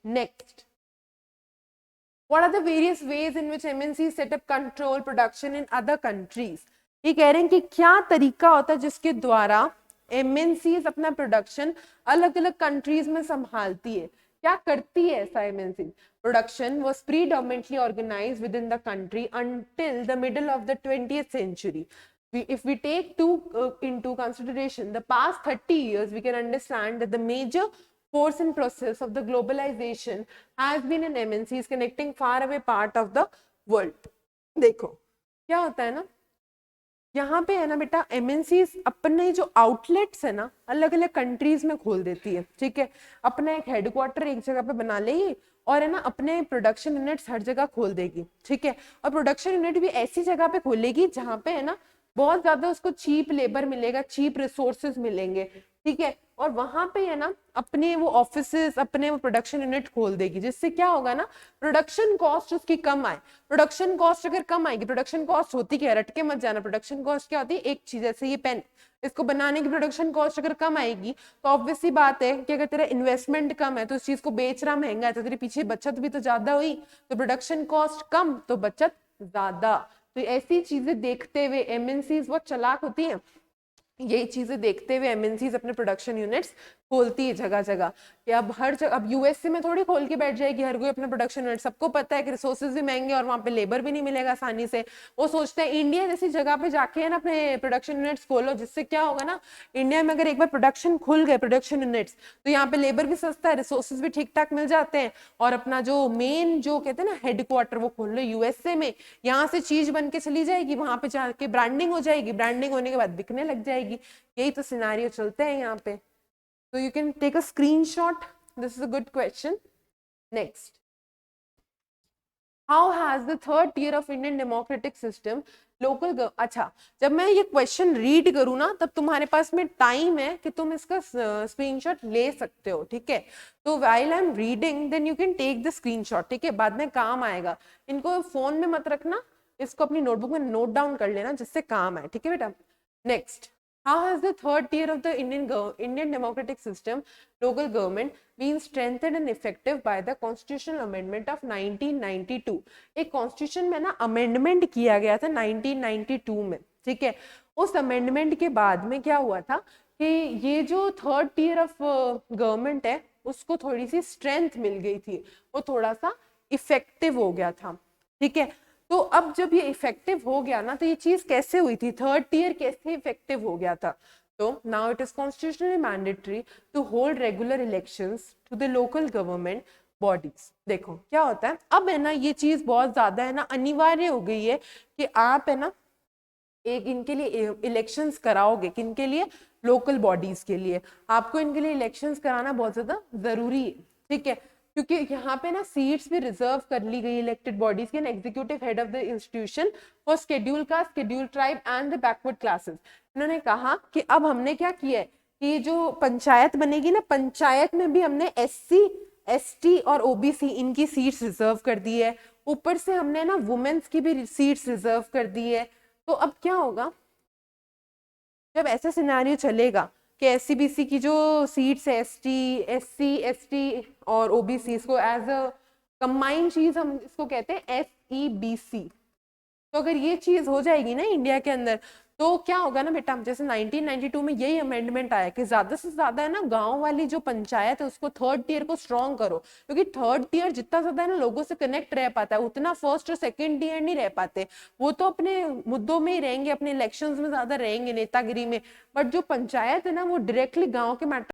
Next, what are the various ways in which MNCs set up control production in other countries. ये कह रहे हैं कि क्या तरीका होता है जिसके द्वारा MNCs अपना प्रोडक्शन अलग अलग कंट्रीज में संभालती है. क्या करती है ऐसा MNC? Production was predominantly organized within the country until the middle of the 20th century. If we take into consideration the past 30 years, we can understand that the major force and process of the globalization has been in MNCs connecting far away part of the world. देखो क्या होता है ना, यहाँ पे है ना बेटा, MNCs अपने जो आउटलेट्स है ना अलग अलग कंट्रीज में खोल देती है. ठीक है, अपना एक हेडक्वार्टर एक जगह पे बना लेगी, और है ना अपने प्रोडक्शन यूनिट्स हर जगह खोल देगी. ठीक है, और प्रोडक्शन यूनिट भी ऐसी जगह पे खोलेगी जहाँ पे है ना बहुत ज्यादा उसको चीप लेबर मिलेगा, चीप रिसोर्सेज मिलेंगे. ठीक है, और वहां पे है ना अपने वो ऑफिसेस, अपने वो प्रोडक्शन यूनिट खोल देगी, जिससे क्या होगा ना, प्रोडक्शन कॉस्ट उसकी कम आए. प्रोडक्शन कॉस्ट अगर कम आएगी, प्रोडक्शन कॉस्ट होती क्या है, रट के मत जाना, प्रोडक्शन कॉस्ट क्या होती है, एक चीज जैसे ये पेन, इसको बनाने की प्रोडक्शन कॉस्ट अगर कम आएगी तो ऑब्वियस सी बात है कि अगर तेरा इन्वेस्टमेंट कम है तो उस चीज को बेच रहा महंगा है, तो तेरे पीछे बचत भी तो ज्यादा हुई. तो प्रोडक्शन कॉस्ट कम तो बचत ज्यादा. तो ऐसी चीजें देखते हुए MNCs बहुत चालाक होती हैं. यही चीजें देखते हुए MNCs अपने प्रोडक्शन यूनिट्स खोलती है जगह जगह. कि अब हर जगह, अब USA में थोड़ी खोल के बैठ जाएगी हर कोई अपना प्रोडक्शन यूनिट. सबको पता है कि रिसोर्सेज भी महंगे और वहां पे लेबर भी नहीं मिलेगा आसानी से. वो सोचते हैं इंडिया जैसी जगह पे जाके है ना अपने प्रोडक्शन यूनिट्स खोलो, जिससे क्या होगा ना, इंडिया में अगर एक बार प्रोडक्शन खुल गए प्रोडक्शन यूनिट्स, तो यहाँ पे लेबर भी सस्ता है, रिसोर्सेज भी ठीक ठाक मिल जाते हैं, और अपना जो मेन जो कहते हैं ना हेडक्वार्टर वो खोल लो USA में. यहाँ से चीज बन के चली जाएगी, वहां पे जाके ब्रांडिंग हो जाएगी, ब्रांडिंग होने के बाद बिकने लग जाएगी. यही तो सिनेरियो चलते हैं यहाँ पे. So you can take a screenshot. This is a good question. Next. How has the third tier of Indian democratic system local अच्छा, जब मैं ये क्वेश्चन रीड करूँ ना तब तुम्हारे पास में टाइम है कि तुम इसका स्क्रीनशॉट ले सकते हो. ठीक है, तो while I'm reading then you can take the screenshot. ठीक है, बाद में काम आएगा. इनको फोन में मत रखना, इसको अपनी नोटबुक में नोट डाउन कर लेना जिससे काम आए. ठीक है बेटा. Next, how has the third tier of the Indian democratic system, local government, been strengthened and effective by the constitutional amendment of 1992? एक कॉन्स्टिट्यूशन में ना अमेंडमेंट किया गया था 1992 में. ठीक है, उस अमेंडमेंट के बाद में क्या हुआ था कि ये जो थर्ड टियर ऑफ गवर्नमेंट है उसको थोड़ी सी स्ट्रेंथ मिल गई थी, वो थोड़ा सा इफेक्टिव हो गया था. ठीक है, तो अब जब ये इफेक्टिव हो गया ना, तो ये चीज कैसे हुई थी, थर्ड टियर कैसे इफेक्टिव हो गया था. तो now it is constitutionally mandatory to hold regular elections to the local government bodies. देखो क्या होता है, अब है ना ये चीज बहुत ज्यादा है ना अनिवार्य हो गई है कि आप है ना एक इनके लिए इलेक्शंस कराओगे, किनके लिए, लोकल बॉडीज के लिए, आपको इनके लिए इलेक्शंस कराना बहुत ज्यादा जरूरी है, ठीक है, क्योंकि यहाँ पे ना सीट्स भी रिजर्व कर ली गई इलेक्टेड बॉडीज के, executive head of the institution for schedule caste, schedule tribe and the backward classes. इन्होंने कहा कि अब हमने क्या किया है कि जो पंचायत बनेगी ना, पंचायत में भी हमने एससी, एसटी और ओबीसी इनकी सीट्स रिजर्व कर दी है, ऊपर से हमने ना वुमेन्स की भी सीट्स रिजर्व कर दी है। तो अब क्या होगा, जब ऐसा सिनेरियो चलेगा कि एससीबीसी की जो सीट्स है, एससी, एसटी और ओबीसी, इसको एज अ कंबाइंड चीज हम इसको कहते हैं एसईबीसी। तो अगर ये चीज हो जाएगी ना इंडिया के अंदर, तो क्या होगा ना बेटा, जैसे 1992 में यही अमेंडमेंट आया कि ज्यादा से ज्यादा है ना गांव वाली जो पंचायत है उसको थर्ड टियर को स्ट्रॉन्ग करो, क्योंकि थर्ड टियर जितना ज्यादा है ना लोगों से कनेक्ट रह पाता है, उतना फर्स्ट और सेकंड टियर नहीं रह पाते। वो तो अपने मुद्दों में ही रहेंगे, अपने इलेक्शंस में ज्यादा रहेंगे, नेतागिरी में, बट जो पंचायत है ना वो डायरेक्टली गाँव के मैटर